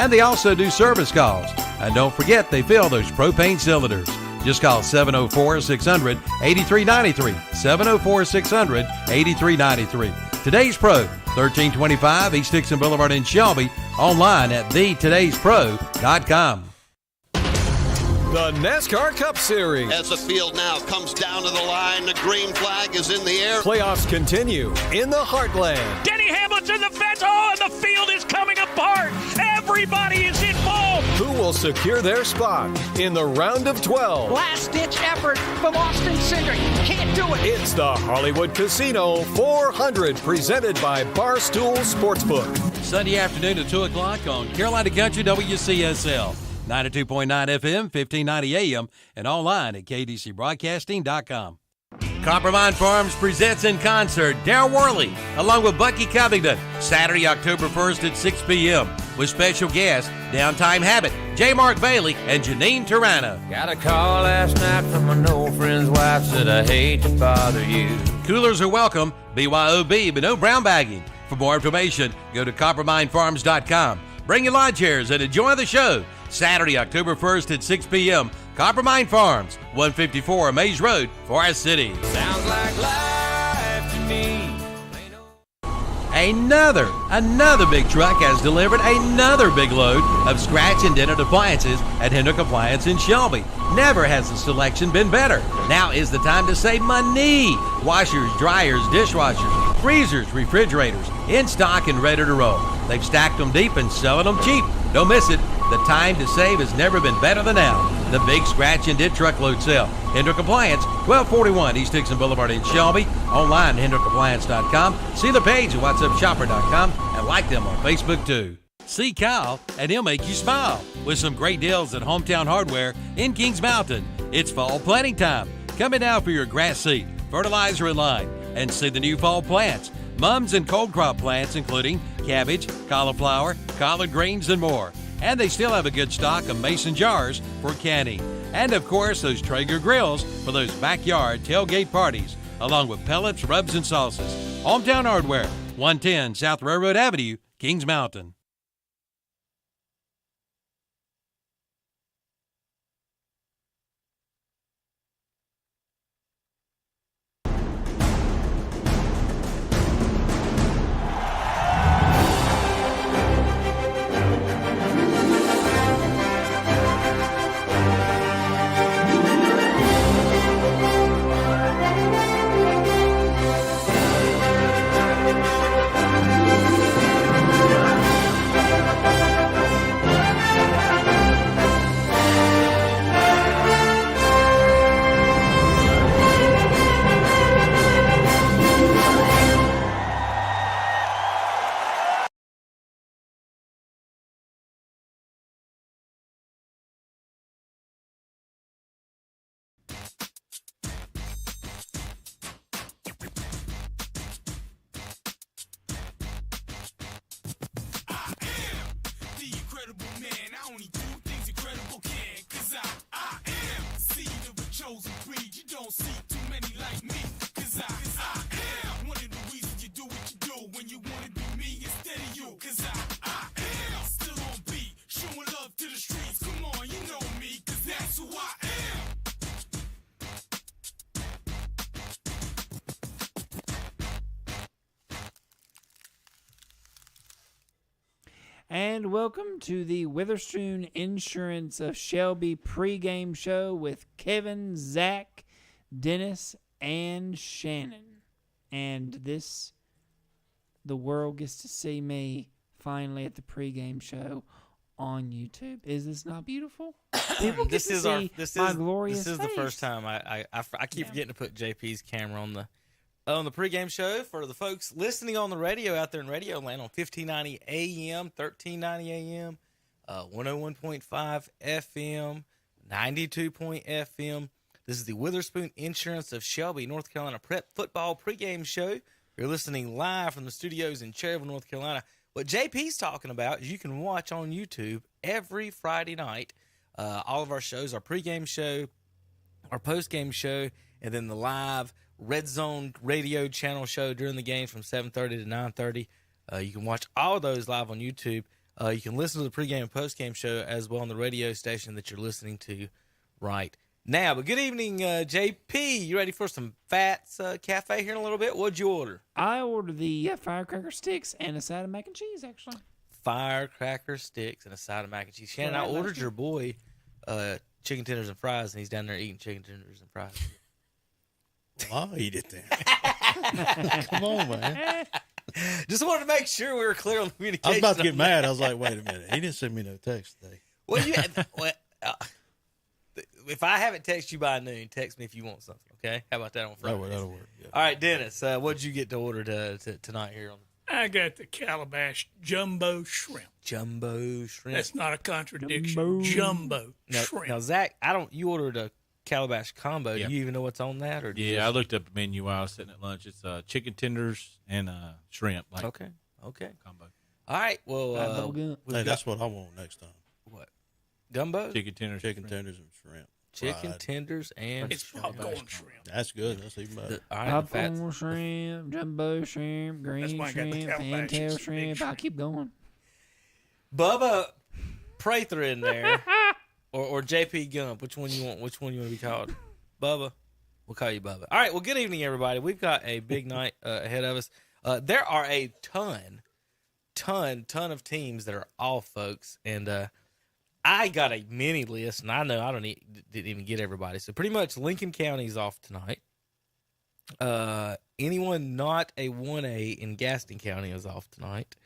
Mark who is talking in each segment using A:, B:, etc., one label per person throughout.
A: And they also do service calls. And don't forget, they fill those propane cylinders. Just call 704-600-8393. 704-600-8393. Today's Pro, 1325 East Dixon Boulevard in Shelby. Online at thetodayspro.com.
B: The NASCAR Cup Series.
C: As the field now comes down to the line, the green flag is in the air.
B: Playoffs continue in the Heartland.
D: Denny Hamlin's in the fence. Oh, and the field is coming apart. Everybody is involved.
B: Who will secure their spot in the round of 12?
D: Last-ditch effort from Austin Cindric. Can't do it.
B: It's the Hollywood Casino 400, presented by Barstool Sportsbook.
A: Sunday afternoon at 2 o'clock on Carolina Country WCSL. 92.9 FM, 1590 AM, and online at kdcbroadcasting.com. Coppermine Farms presents in concert Darryl Worley along with Bucky Covington Saturday, October 1st at 6 p.m. with special guests Downtime Habit, J. Mark Bailey, and Janine Turano.
E: Got a call last night from an old friend's wife, said I hate to bother you.
A: Coolers are welcome, BYOB, but no brown bagging. For more information, go to copperminefarms.com. Bring your lawn chairs and enjoy the show. Saturday, October 1st at 6 p.m. Coppermine Farms, 154 Maze Road, Forest City.
E: Sounds like life to me.
A: Another big truck has delivered another big load of scratch and dented appliances at Hendrick Appliance in Shelby. Never has the selection been better. Now is the time to save money. Washers, dryers, dishwashers, freezers, refrigerators, in stock and ready to roll. They've stacked them deep and selling them cheap. Don't miss it. The time to save has never been better than now. The big scratch and dent truckload sale. Hendrick Appliance, 1241 East Dixon Boulevard in Shelby. Online at hendrickappliance.com. See the page at whatsupshopper.com and like them on Facebook too. See Kyle and he'll make you smile with some great deals at Hometown Hardware in Kings Mountain. It's fall planting time. Come in now for your grass seed, fertilizer in line, and see the new fall plants. Mums and cold crop plants including cabbage, cauliflower, collard greens, and more. And they still have a good stock of mason jars for canning. And of course, those Traeger grills for those backyard tailgate parties, along with pellets, rubs, and sauces. Hometown Hardware, 110 South Railroad Avenue, Kings Mountain.
F: And welcome to the Witherspoon Insurance of Shelby pregame show with Kevin, Zach, Dennis, and Shannon. And the world gets to see me finally at the pregame show on YouTube. Is this not beautiful? People get to see my glorious
G: This is
F: face.
G: the first time I keep forgetting to put JP's camera on the pregame show for the folks listening on the radio out there in Radio Land on 1590 AM, 1390 AM, 101.5 FM, 92 FM. This is the Witherspoon Insurance of Shelby, North Carolina Prep Football pregame show. You're listening live from the studios in Cherryville, North Carolina. What JP's talking about is you can watch on YouTube every Friday night. All of our shows, our pregame show, our postgame show, and then the live Red Zone radio channel show during the game from 7:30 to 9:30. You can watch all of those live on YouTube. You can listen to the pregame and postgame show as well on the radio station that you're listening to right now. But good evening, JP. You ready for some Fats Cafe here in a little bit? What'd you order?
F: I ordered the firecracker sticks and a side of mac and cheese, actually.
G: Firecracker sticks and a side of mac and cheese. Shannon, I ordered your boy chicken tenders and fries, and he's down there eating chicken tenders and fries.
H: Well, I'll eat it then. Come on, man.
G: Just wanted to make sure we were clear on the communication.
H: I was about to get mad. I was like, wait a minute. He didn't send me no text today.
G: Well, if I haven't texted you by noon, text me if you want something, okay? How about that on Friday?
H: That'll work. Yeah.
G: All right, Dennis, what did you get to order tonight here on
D: I got the Calabash Jumbo Shrimp.
G: Jumbo Shrimp?
D: That's not a contradiction. Jumbo Shrimp.
G: Now, Zach, you ordered a Calabash combo.
I: Yeah.
G: Do you even know what's on that? Or
I: I looked up the menu while I was sitting at lunch. It's chicken tenders and shrimp.
G: Okay.
I: Combo.
G: All right, well,
H: Hey, that's what I want next time.
G: what? Gumbo?
I: Chicken tenders.
H: Chicken tenders and shrimp.
G: Chicken
H: fried.
G: tenders and
D: It's popcorn shrimp.
H: That's good. That's even better.
G: all right, the fats.
F: Popcorn shrimp, jumbo shrimp,
D: That's
F: green
D: why I got the
F: shrimp,
D: Calabash.
F: fantail
D: It's the big
F: shrimp. I'll
D: shrimp.
F: keep going.
G: Bubba Prather in there, or JP Gump. Which one you want? Which one you want to be called? Bubba. We'll call you Bubba. All right. Well, good evening, everybody. We've got a big night ahead of us. There are a ton of teams that are off, folks, and I got a mini list, and I know I didn't even get everybody. So pretty much Lincoln County's off tonight. Anyone not a 1A in Gaston County is off tonight.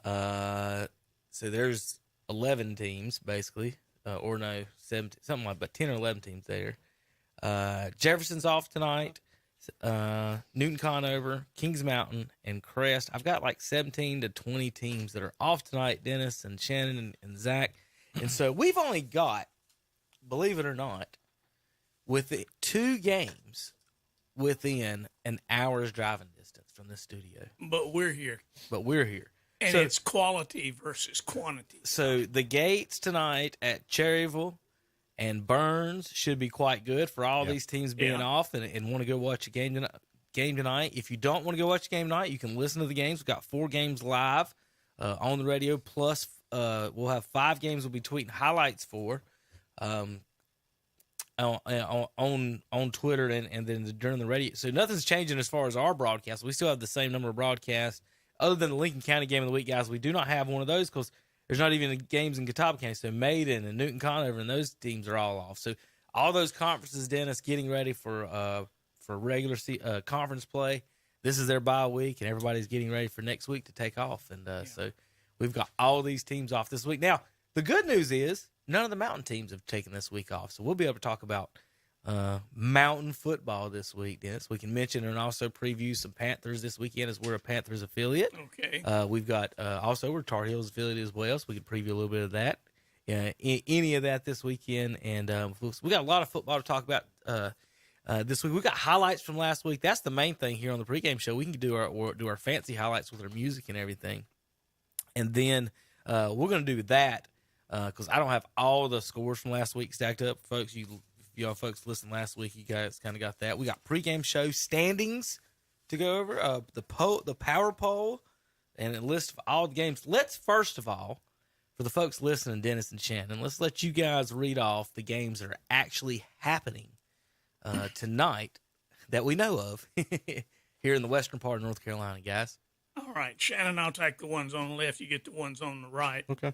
G: So there's 11 teams basically, or no, 17, something like, but 10 or 11 teams there. Jefferson's off tonight. Newton Conover, Kings Mountain, and Crest. I've got like 17 to 20 teams that are off tonight. Dennis and Shannon and Zach. And so we've only got, believe it or not, with the 2 games within an hour's driving distance from this studio.
D: But we're here. And
G: So-
D: it's quality versus quantity.
G: So the gates tonight at Cherryville and Burns should be quite good for all these teams being off and want to go watch a game tonight. If you don't want to go watch a game tonight, you can listen to the games. We've got 4 games live on the radio, plus we'll have 5 games we'll be tweeting highlights for on Twitter and then during the radio. So nothing's changing as far as our broadcast. We still have the same number of broadcasts. Other than the Lincoln County game of the week, guys, we do not have one of those because there's not even games in Catawba County. So Maiden and Newton Conover and those teams are all off. So all those conferences, Dennis, getting ready for regular conference play. This is their bye week, and everybody's getting ready for next week to take off. And so we've got all these teams off this week. Now, the good news is none of the mountain teams have taken this week off. So we'll be able to talk about mountain football this week, Dennis. We can mention and also preview some Panthers this weekend as we're a Panthers affiliate.
D: Okay.
G: We've got also we're Tar Heels affiliate as well, so we can preview a little bit of that. Any of that this weekend, and we got a lot of football to talk about this week. We got highlights from last week. That's the main thing here on the pregame show. We can do our fancy highlights with our music and everything, and then we're going to do that because I don't have all the scores from last week stacked up, folks. Y'all folks listened last week. You guys kind of got that. We got pregame show standings to go over, the power poll, and a list of all the games. Let's first of all, for the folks listening, Dennis and Shannon, let's let you guys read off the games that are actually happening tonight that we know of here in the western part of North Carolina, guys.
D: All right, Shannon, I'll take the ones on the left. You get the ones on the right.
H: Okay.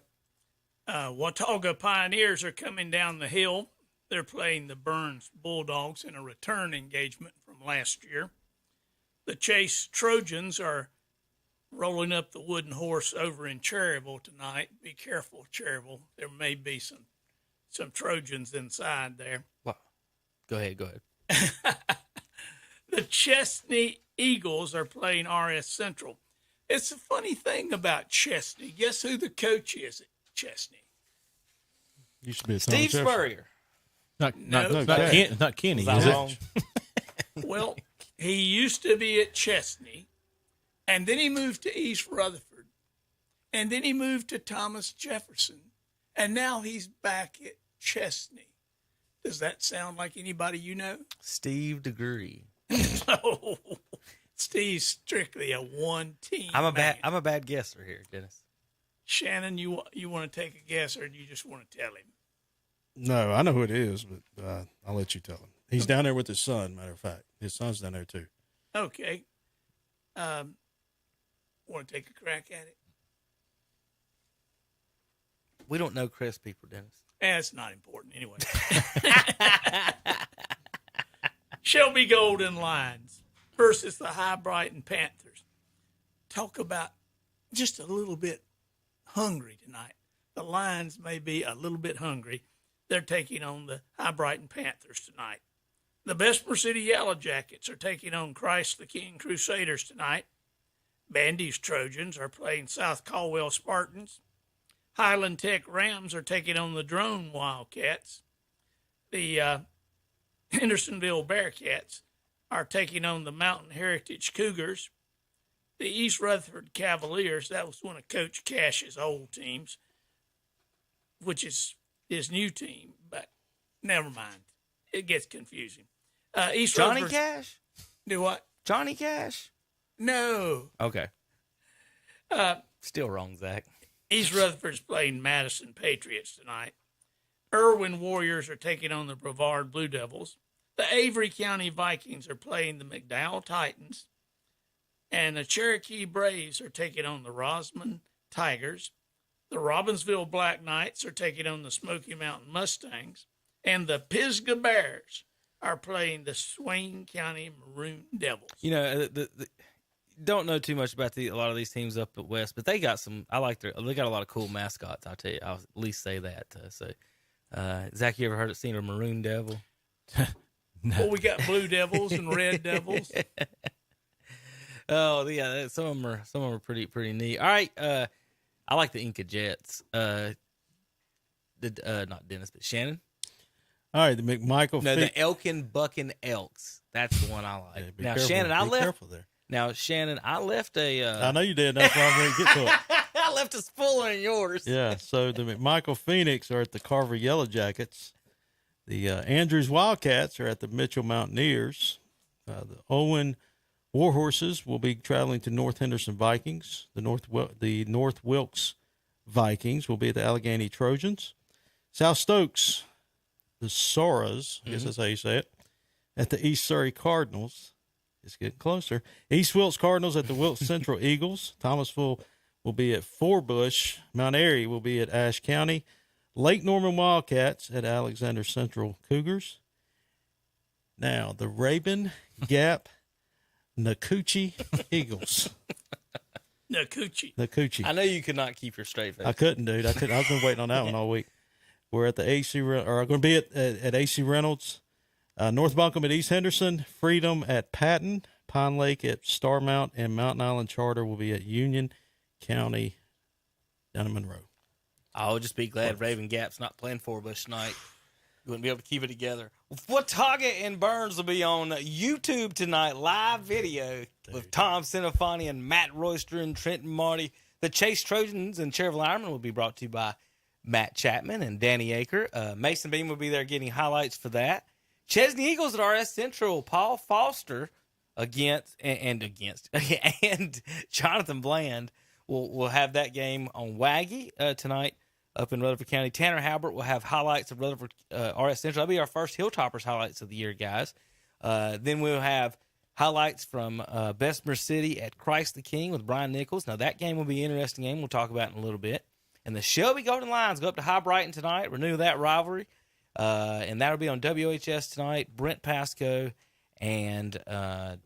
D: Watauga Pioneers are coming down the hill. They're playing the Burns Bulldogs in a return engagement from last year. The Chase Trojans are rolling up the wooden horse over in Cherryville tonight. Be careful, Cherryville. There may be some Trojans inside there.
G: Well, go ahead.
D: The Chesney Eagles are playing RS Central. It's a funny thing about Chesney. Guess who the coach is at Chesney?
H: Used to be a
G: Steve Spurrier.
I: Not Kenny,
G: Was
I: is
G: I
I: it?
G: wrong?
D: Well, he used to be at Chesney, and then he moved to East Rutherford, and then he moved to Thomas Jefferson, and now he's back at Chesney. Does that sound like anybody you know?
G: Steve Degree.
D: No. Steve's strictly a one-team
G: I'm a
D: man.
G: bad guesser here, Dennis.
D: Shannon, you want to take a guess, or do you just want to tell him?
H: No, I know who it is, but I'll let you tell him. He's down there with his son, matter of fact. His son's down there, too.
D: Okay. Want to take a crack at it?
G: We don't know Crest people, Dennis.
D: It's not important anyway. Shelby Golden Lions versus the High Brighton Panthers. Talk about just a little bit hungry tonight. The Lions may be a little bit hungry. They're taking on the High Brighton Panthers tonight. The Bessemer City Yellow Jackets are taking on Christ the King Crusaders tonight. Bandy's Trojans are playing South Caldwell Spartans. Highland Tech Rams are taking on the Drone Wildcats. The Hendersonville Bearcats are taking on the Mountain Heritage Cougars. The East Rutherford Cavaliers, that was one of Coach Cash's old teams, which is his new team, but never mind. It gets confusing. East
G: Johnny
D: Rutherford,
G: Cash?
D: do what?
G: Johnny Cash?
D: No.
G: Okay. Still wrong, Zach.
D: East Rutherford's playing Madison Patriots tonight. Irwin Warriors are taking on the Brevard Blue Devils. The Avery County Vikings are playing the McDowell Titans. And the Cherokee Braves are taking on the Rosman Tigers. The Robbinsville Black Knights are taking on the Smoky Mountain Mustangs. And the Pisgah Bears are playing the Swain County Maroon Devils.
G: You know, don't know too much about a lot of these teams up at West, but they got some. They got a lot of cool mascots. I'll tell you. I'll at least say that. Zach, you ever seen a Maroon Devil?
I: No.
D: Well, we got Blue Devils and Red Devils.
G: Oh yeah, some of them are pretty neat. All right, I like the Inca Jets. Not Dennis, but Shannon.
H: All right, the McMichael.
G: No, the Elkin Bucking Elks. That's the one I like.
H: Yeah,
G: Now,
H: careful.
G: Shannon,
H: Be careful there.
G: Now, Shannon, I left a.
H: I know you did. That's why I'm going to get to it.
G: I left a spoiler in yours.
H: Yeah, so the McMichael Phoenix are at the Carver Yellow Jackets. The Andrews Wildcats are at the Mitchell Mountaineers. The Owen Warhorses will be traveling to North Henderson Vikings. The North Wilkes Vikings will be at the Allegheny Trojans. South Stokes, the Soras, I guess that's how you say it, at the East Surrey Cardinals. It's getting closer. East Wilkes Cardinals at the Wilkes Central Eagles. Thomasville will be at Forbush. Mount Airy will be at Ashe County. Lake Norman Wildcats at Alexander Central Cougars. Now, the Rabun Gap Nakuchi Eagles. Nakuchi.
G: I know you could not keep your straight face.
H: I couldn't, dude. I've been waiting on that one all week. We're at the AC, or going to be at AC Reynolds. North Buncombe at East Henderson, Freedom at Patton, Pine Lake at Starmount, and Mountain Island Charter will be at Union County down in Monroe.
G: I'll just be glad Raven Gap's not playing Forbush tonight. You wouldn't be able to keep it together. Watauga and Burns will be on YouTube tonight, live video with Tom Sinofani and Matt Royster and Trenton Marty. The Chase Trojans and Cherville Ironman will be brought to you by Matt Chapman and Danny Aker. Mason Beam will be there getting highlights for that. Chesney Eagles at RS Central, Paul Foster and Jonathan Bland will have that game on Waggy tonight up in Rutherford County. Tanner Halbert will have highlights of Rutherford RS Central. That'll be our first Hilltoppers highlights of the year, guys. Then we'll have highlights from Bessemer City at Christ the King with Brian Nichols. Now, that game will be an interesting game. We'll talk about it in a little bit. And the Shelby Golden Lions go up to High Brighton tonight, renew that rivalry. And that'll be on WHS tonight. Brent Pascoe and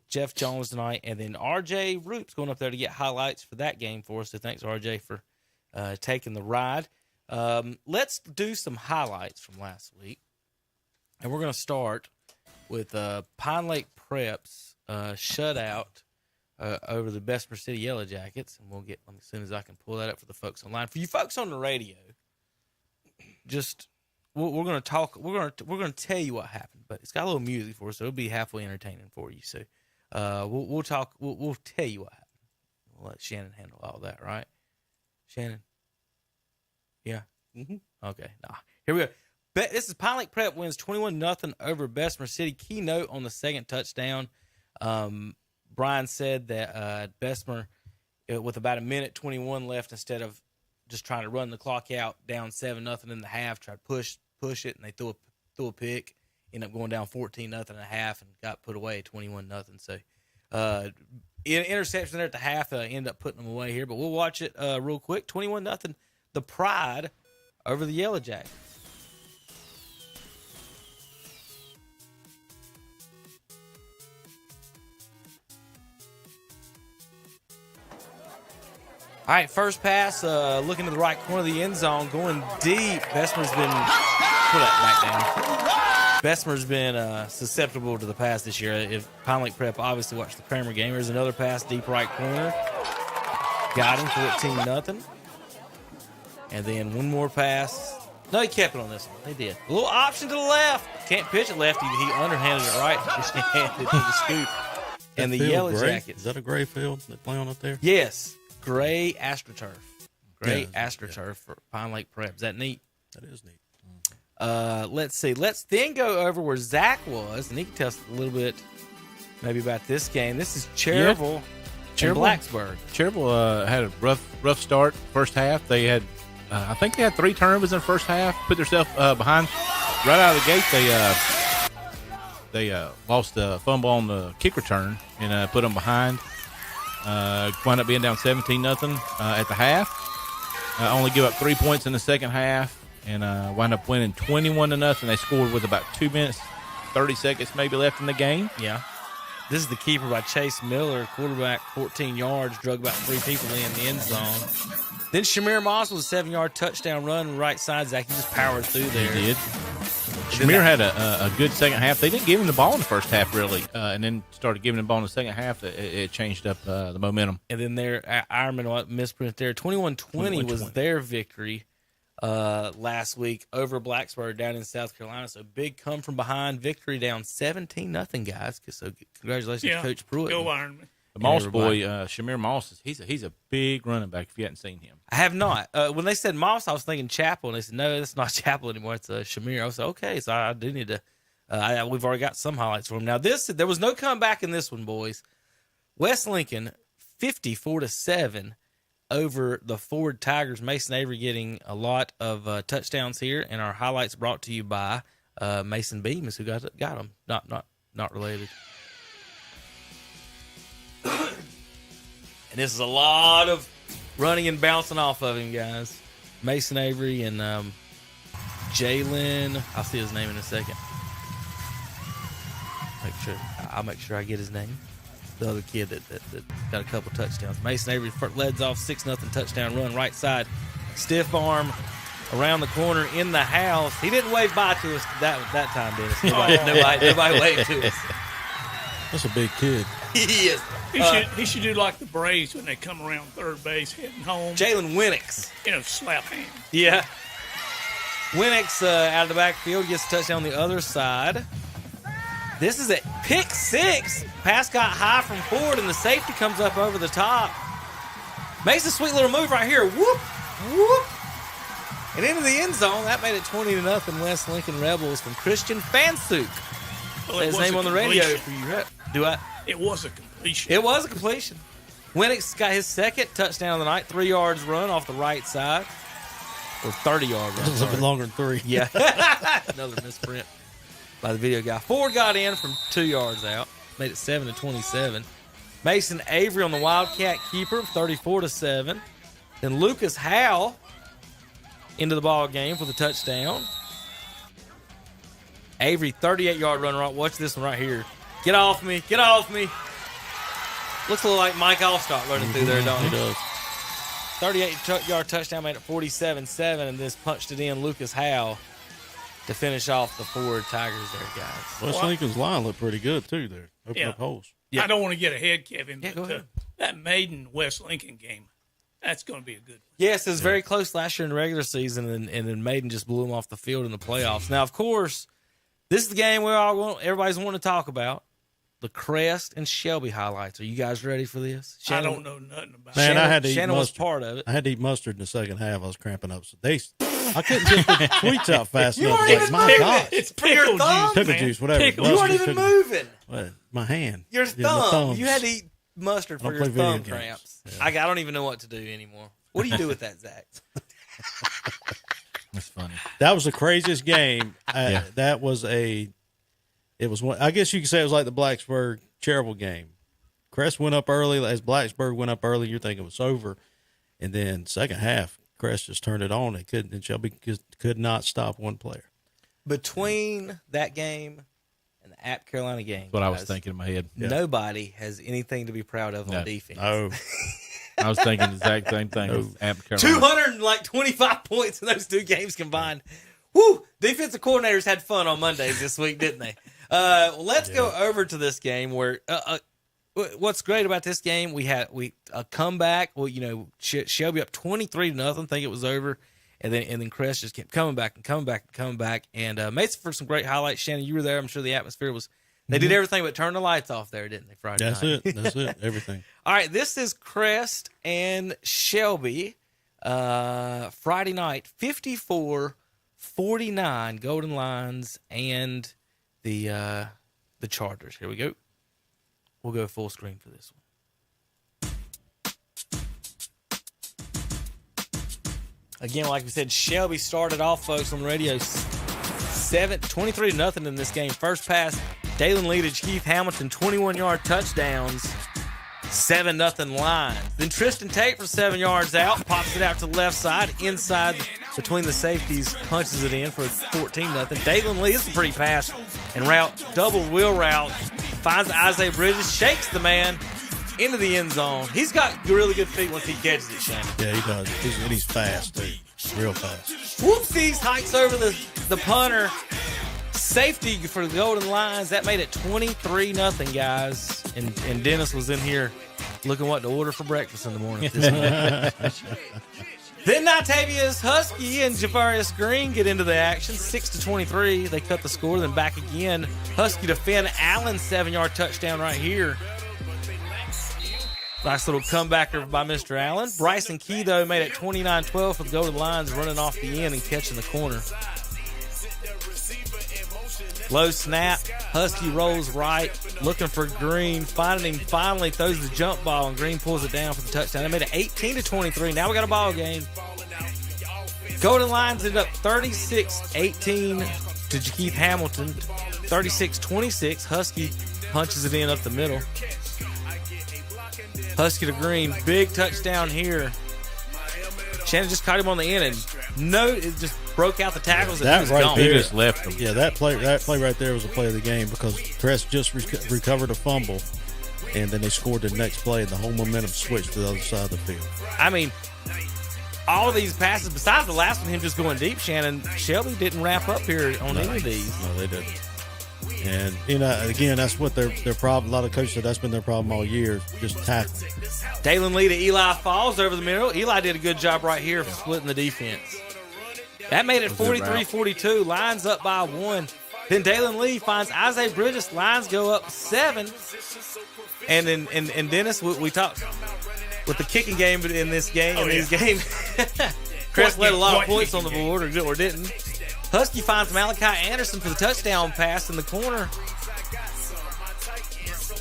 G: Jeff Jones tonight. And then RJ Roop's going up there to get highlights for that game for us. So thanks, RJ, for taking the ride. Let's do some highlights from last week. And we're going to start with Pine Lake Prep's shutout over the Bessemer City Yellow Jackets. And we'll get them as soon as I can pull that up for the folks online. For you folks on the radio, just... We're going to talk. We're going to tell you what happened, but it's got a little music for us, so it'll be halfway entertaining for you. So, we'll talk. We'll tell you what happened. We'll let Shannon handle all that, right? Shannon. Yeah.
H: Mm-hmm.
G: Okay. Nah. Here we go. This is Pine Lake Prep wins 21-0 over Bessemer City. Keynote on the second touchdown. Brian said that Bessemer, with about a minute 21 left instead of just trying to run the clock out, down 7-0 in the half, try to push it, and they threw a pick, ended up going down 14-0 at half, and got put away 21-0. So interception there at the half, ended up putting them away here. But we'll watch it real quick. 21-0, the Pride over the Yellow Jackets. All right, first pass, looking to the right corner of the end zone, going deep. Bessemer's been pull that back down. Bessemer's been susceptible to the pass this year. If Pine Lake Prep obviously watched the Kramer game, there's another pass deep right corner. Got him 14-0. And then one more pass. No, he kept it on this one. They did. A little option to the left. Can't pitch it left. He underhanded it right. Just handed it to the scoop. And the Yellow Jackets.
H: Is that a gray field they play on up there?
G: Yes. Gray AstroTurf. Gray AstroTurf for Pine Lake Prep. Is that neat?
H: That is neat.
G: Let's see. Let's then go over where Zach was, and he can tell us a little bit maybe about this game. This is Cherryville and Blacksburg.
I: Cherryville had a rough start first half. They had, I think they had 3 turnovers in the first half. Put themselves behind right out of the gate. They lost the fumble on the kick return and put them behind. Wound up being down 17-0 at the half. Only give up 3 points in the second half, and wound up winning 21-0. They scored with about 2 minutes, 30 seconds maybe left in the game.
G: Yeah. This is the keeper by Chase Miller, quarterback, 14 yards, drug about 3 people in the end zone. Then Shamir Moss was a 7-yard touchdown run right side. Zach, he just powered through there.
I: He did. Shamir had a good second half. They didn't give him the ball in the first half, really, and then started giving him the ball in the second half. It changed up the momentum.
G: And then their Ironman misprint there. 21-20 was their victory last week over Blacksburg down in South Carolina. So big come from behind victory down 17-0, guys. So congratulations to Coach Pruitt.
D: Go Ironman.
I: The Moss boy, Shamir Moss, he's a big running back if you hadn't seen him.
G: I have not. When they said Moss, I was thinking Chapel, and they said, no, it's not Chapel anymore. It's Shamir. I was like, okay, so I do need to we've already got some highlights for him. Now, there was no comeback in this one, boys. West Lincoln, 54-7 over the Ford Tigers. Mason Avery getting a lot of touchdowns here, and our highlights brought to you by Mason Beams, who got them. Not related. And this is a lot of running and bouncing off of him, guys. Mason Avery and Jalen. I'll see his name in a second. I'll make sure I get his name. The other kid that got a couple touchdowns. Mason Avery leads off 6-0 touchdown run right side. Stiff arm around the corner in the house. He didn't wave bye to us that time, Dennis. Nobody waved to us.
H: That's a big kid.
G: He is.
D: He should do like the Braves when they come around third base heading home.
G: Jalen Winnick.
D: Slap hand.
G: Yeah. Winnick out of the backfield gets a touchdown on the other side. This is a pick 6. Pass got high from Ford, and the safety comes up over the top. Makes a sweet little move right here. Whoop, whoop. And into the end zone. That made it 20-0 West Lincoln Rebels from Christian Fansuk.
D: Well,
G: his name on the radio for you. Do I?
D: It was a completion.
G: It was a completion. Winnick got his second touchdown of the night. 3 yards run off the right side. Or 30-yard run.
H: It was a bit longer than 3.
G: Yeah. Another misprint by the video guy. Ford got in from 2 yards out. Made it 7-27. Mason Avery on the Wildcat keeper, 34-7. Then Lucas Howell into the ball game for the touchdown. Avery, 38-yard run right. Watch this one right here. Get off me. Get off me. Looks a little like Mike Allstott running through there, don't he?
H: He does.
G: 38-yard touchdown made it 47-7, and this punched it in Lucas Howell to finish off the Ford Tigers there, guys.
H: West Lincoln's line looked pretty good, too, there. Open up holes.
D: Yeah. I don't want to get ahead, Kevin,
G: Yeah, go ahead.
D: That Maiden West Lincoln game, that's going to be a good one.
G: Yes, it was very close last year in the regular season, and then Maiden just blew them off the field in the playoffs. Now, of course, this is the game everybody's wanting to talk about. The Crest and Shelby highlights. Are you guys ready for this?
D: Shannon, I don't know nothing about it.
H: Man, I had to eat
G: Shannon
H: mustard.
G: was part of it.
H: I had to eat mustard in the second half. I was cramping up. So I couldn't get the tweets out fast
G: You
H: enough.
G: weren't even
H: My
G: moving.
H: God.
D: It's pickle juice,
H: Pickle
D: man.
H: juice, whatever.
D: Pickle.
G: You
H: Mustard,
G: weren't even
H: pickle-
G: moving.
H: What? My hand.
G: Your
H: Yeah, my
G: thumb.
H: thumbs.
G: You had to eat mustard
H: I
G: for
H: don't
G: your
H: play video
G: thumb
H: games.
G: cramps.
H: Yeah.
G: I don't even know what to do anymore. What do you do with that, Zach?
I: That's funny.
H: That was the craziest game.
I: Yeah.
H: That was it was one. I guess you could say it was like the Blacksburg Cherville game. Crest went up early. As Blacksburg went up early, you're thinking it was over. And then second half, Crest just turned it on. And Shelby could not stop one player.
G: Between that game and the App Carolina game,
I: That's what I was thinking in my head.
G: Nobody has anything to be proud of on defense.
H: No.
I: I was thinking the exact same thing. With App Carolina.
G: 225 points in those two games combined. Woo! Defensive coordinators had fun on Mondays this week, didn't they? Let's go over to this game where what's great about this game, we a comeback. Well, Shelby up 23-0, think it was over, and then Crest just kept coming back and coming back and coming back, and made for some great highlights. Shannon, you were there. I'm sure the atmosphere was. They did everything but turn the lights off there, didn't they? Friday night.
H: That's it. Everything.
G: All right, this is Crest and Shelby. Friday night, 54-49, Golden Lions and the Chargers. Here we go. We'll go full screen for this one. Again, like we said, Shelby started off, folks, on the radio 23-0 in this game. First pass, Dalen Lee to Keith Hamilton, 21-yard touchdowns, 7-0 Lions. Then Tristan Tate for 7 yards out, pops it out to the left side, inside between the safeties, punches it in for 14-0. Dalen Lee, this is a pretty pass and route, double wheel route, finds Isaiah Bridges, shakes the man into the end zone. He's got really good feet once he catches it, Shannon.
H: Yeah, he does. He's fast, too. Real fast.
G: Whoopsies, hikes over the punter. Safety for the Golden Lions. That made it 23-0, guys. And Dennis was in here looking what to order for breakfast in the morning. Then Natavius Husky and Javarius Green get into the action. 6-23. They cut the score. Then back again. Husky to Finn Allen, 7-yard touchdown right here. Nice little comebacker by Mr. Allen. Bryson Key, though, made it 29-12 for the Golden Lions, running off the end and catching the corner. Low snap. Husky rolls right, looking for Green. Finding him, finally throws the jump ball, and Green pulls it down for the touchdown. They made it 18-23. Now we got a ball game. Golden Lions ended up 36-18 to Jakeith Hamilton. 36-26. Husky punches it in up the middle. Husky to Green. Big touchdown here. Shannon just caught him on the end, and it just broke out the tackles. And
H: that
G: he was
H: right
G: gone.
H: there,
I: He just left them.
H: Yeah, that play right there was the play of the game because Crest just recovered a fumble, and then they scored the next play, and the whole momentum switched to the other side of the field.
G: I mean, all of these passes, besides the last one, him just going deep, Shannon, Shelby didn't wrap up here on any of these.
H: No, they didn't. And, again, that's what their problem. A lot of coaches said that's been their problem all year, just tackling.
G: Dalen Lee to Eli Falls over the middle. Eli did a good job right here for splitting the defense. That made it 43-42. Lions up by 1. Then Dalen Lee finds Isaiah Bridges. Lions go up 7. And Dennis, we talked with the kicking game in this game. Crest let a lot of points on the board, or didn't. Husky finds Malachi Anderson for the touchdown pass in the corner.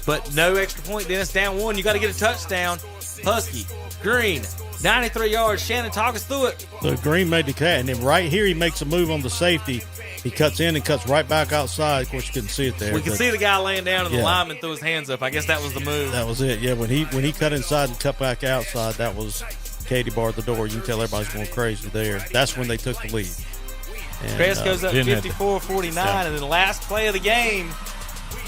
G: But no extra point, Dennis. Down 1. You got to get a touchdown. Husky, Green, 93 yards. Shannon, talk us through it.
H: So Green made the cat, and then right here he makes a move on the safety. He cuts in and cuts right back outside. Of course, you couldn't see it there.
G: We can see the guy laying down, and the lineman threw his hands up. I guess that was the move.
H: That was it. Yeah, when he cut inside and cut back outside, that was Katie barred the door. You can tell everybody's going crazy there. That's when they took the lead.
G: Crest goes up 54-49, and then the last play of the game,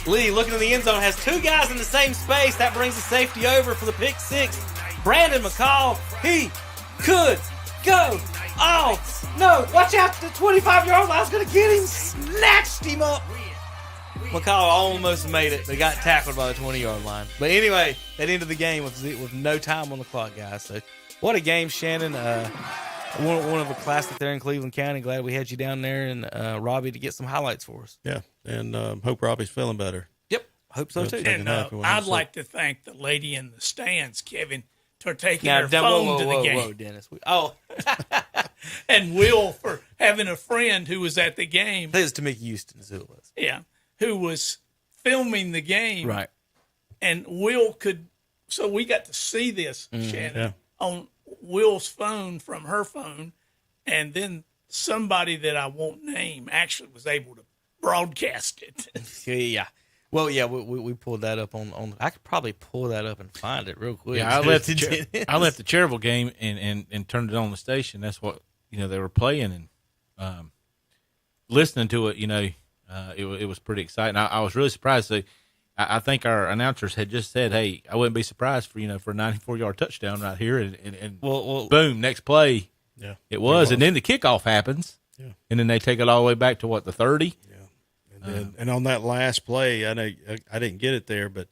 G: Lee looking in the end zone, has 2 guys in the same space. That brings the safety over for the pick 6. Brandon McCall, he could go. Oh, no, watch out. The 25-yard line's going to get him. Snatched him up. McCall almost made it, but got tackled by the 20-yard line. But anyway, that ended the game with no time on the clock, guys. So what a game, Shannon. One of a classic there in Cleveland County. Glad we had you down there and Robbie to get some highlights for us.
H: Yeah, and hope Robbie's feeling better.
G: Yep, hope so too.
D: And I'd like to thank the lady in the stands, Kevin, for taking her phone to the game.
G: Whoa, Dennis.
D: And Will for having a friend who was at the game.
G: That was Tamika Houston, is who it was.
D: Yeah, who was filming the game.
G: Right.
D: And Will so we got to see this, Shannon, on Will's phone from her phone, and then somebody that I won't name actually was able to broadcast it.
G: Yeah. Well, yeah, we pulled that up on. I could probably pull that up and find it real quick.
I: Yeah, I left the Cherville game and turned it on the station. That's what they were playing, and listening to it. It was pretty exciting. I was really surprised. So I think our announcers had just said, "Hey, I wouldn't be surprised for a 94-yard touchdown right here," and
G: well,
I: boom, next play,
H: yeah,
I: it was, and then the kickoff happens,
H: yeah,
I: and then they take it all the way back to the 30.
H: And on that last play, I know I didn't get it there, but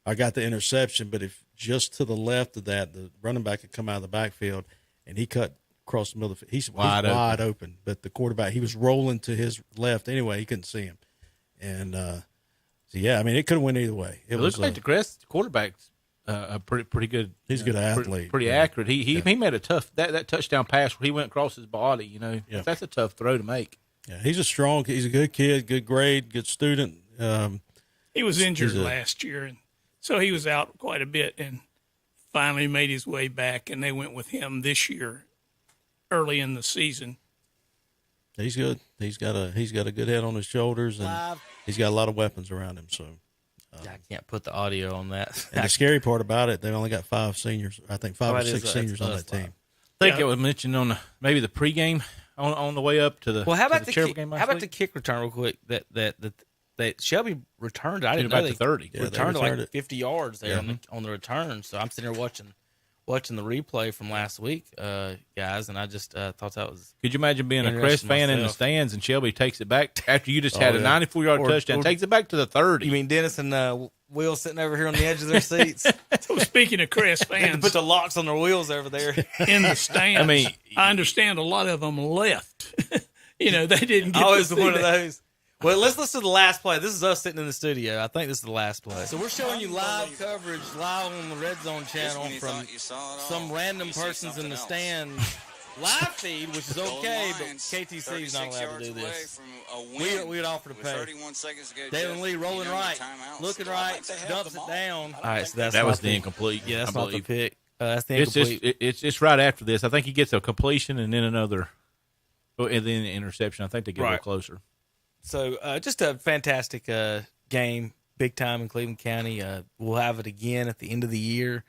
H: I got the interception. But if just to the left of that, the running back had come out of the backfield, and he cut across the middle of the field. He's wide open. But the quarterback, he was rolling to his left anyway. He couldn't see him. And, so, yeah, I mean, it could have went either way.
I: It looks like the Crest quarterback's pretty good.
H: He's a good athlete.
I: Pretty accurate. He made a tough that touchdown pass where he went across his body. That's a tough throw to make.
H: Yeah, he's a good kid, good grade, good student.
D: He was injured last year, and so he was out quite a bit, and finally made his way back, and they went with him this year, early in the season.
H: He's good. He's got a good head on his shoulders, and he's got a lot of weapons around him. So
G: I can't put the audio on that.
H: And the scary part about it, they've only got 5 seniors. I think 5 or 6 seniors on that team.
I: I think it was mentioned on maybe the pregame on the way up to the.
G: Well, how about the
I: kick
G: return real quick? That Shelby returned. I didn't know
I: about to 30.
G: Yeah, returned to like 50 yards there
H: Yeah.
G: on the return. So I'm sitting there watching the replay from last week, guys, and I just thought that was.
I: Could you imagine being a Crest fan in the stands and Shelby takes it back after you just had a 94-yard touchdown, takes it back to the 30?
G: You mean Dennis and Will sitting over here on the edge of their seats?
D: So speaking of Crest fans,
G: put the locks on their wheels over there
D: in the stands. I understand a lot of them left. They didn't get
G: always
D: to see
G: one of
D: that.
G: those. Well, let's listen to the last play. This is us sitting in the studio. I think this is the last play. So we're showing you live coverage live on the Red Zone channel from some random persons in the stands. Live feed, which is okay, but KTC is not allowed to do this. We would offer to pay. David Lee rolling right, looking right, dumps it down. All right, so
I: that was the incomplete.
G: Yeah, that's not the pick. That's the incomplete.
I: It's right after this. I think he gets a completion and then another, and then the interception. I think they get a little closer.
G: So just a fantastic game, big time in Cleveland County. We'll have it again at the end of the year.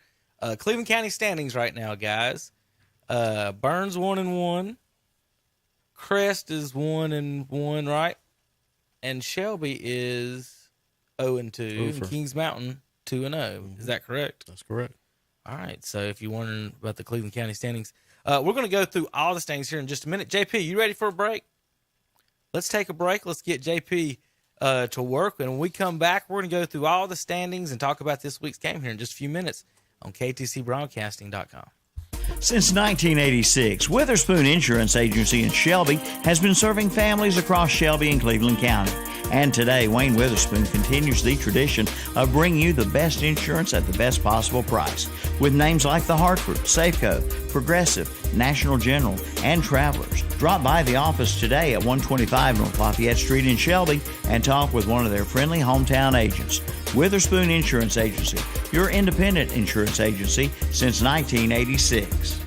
G: Cleveland County standings right now, guys. Burns 1-1, Crest is 1-1, right? And Shelby is 0-2, and Kings Mountain 2-0. Mm-hmm. Is that correct?
H: That's correct.
G: All right. So if you're wondering about the Cleveland County standings, we're going to go through all the standings here in just a minute. JP, you ready for a break? Let's take a break. Let's get JP to work. And when we come back, we're going to go through all the standings and talk about this week's game here in just a few minutes on KTCBroadcasting.com.
J: Since 1986, Witherspoon Insurance Agency in Shelby has been serving families across Shelby and Cleveland County. And today, Wayne Witherspoon continues the tradition of bringing you the best insurance at the best possible price. With names like The Hartford, Safeco, Progressive, National General, and Travelers. Drop by the office today at 125 North Lafayette Street in Shelby and talk with one of their friendly hometown agents. Witherspoon Insurance Agency, your independent insurance agency since 1986.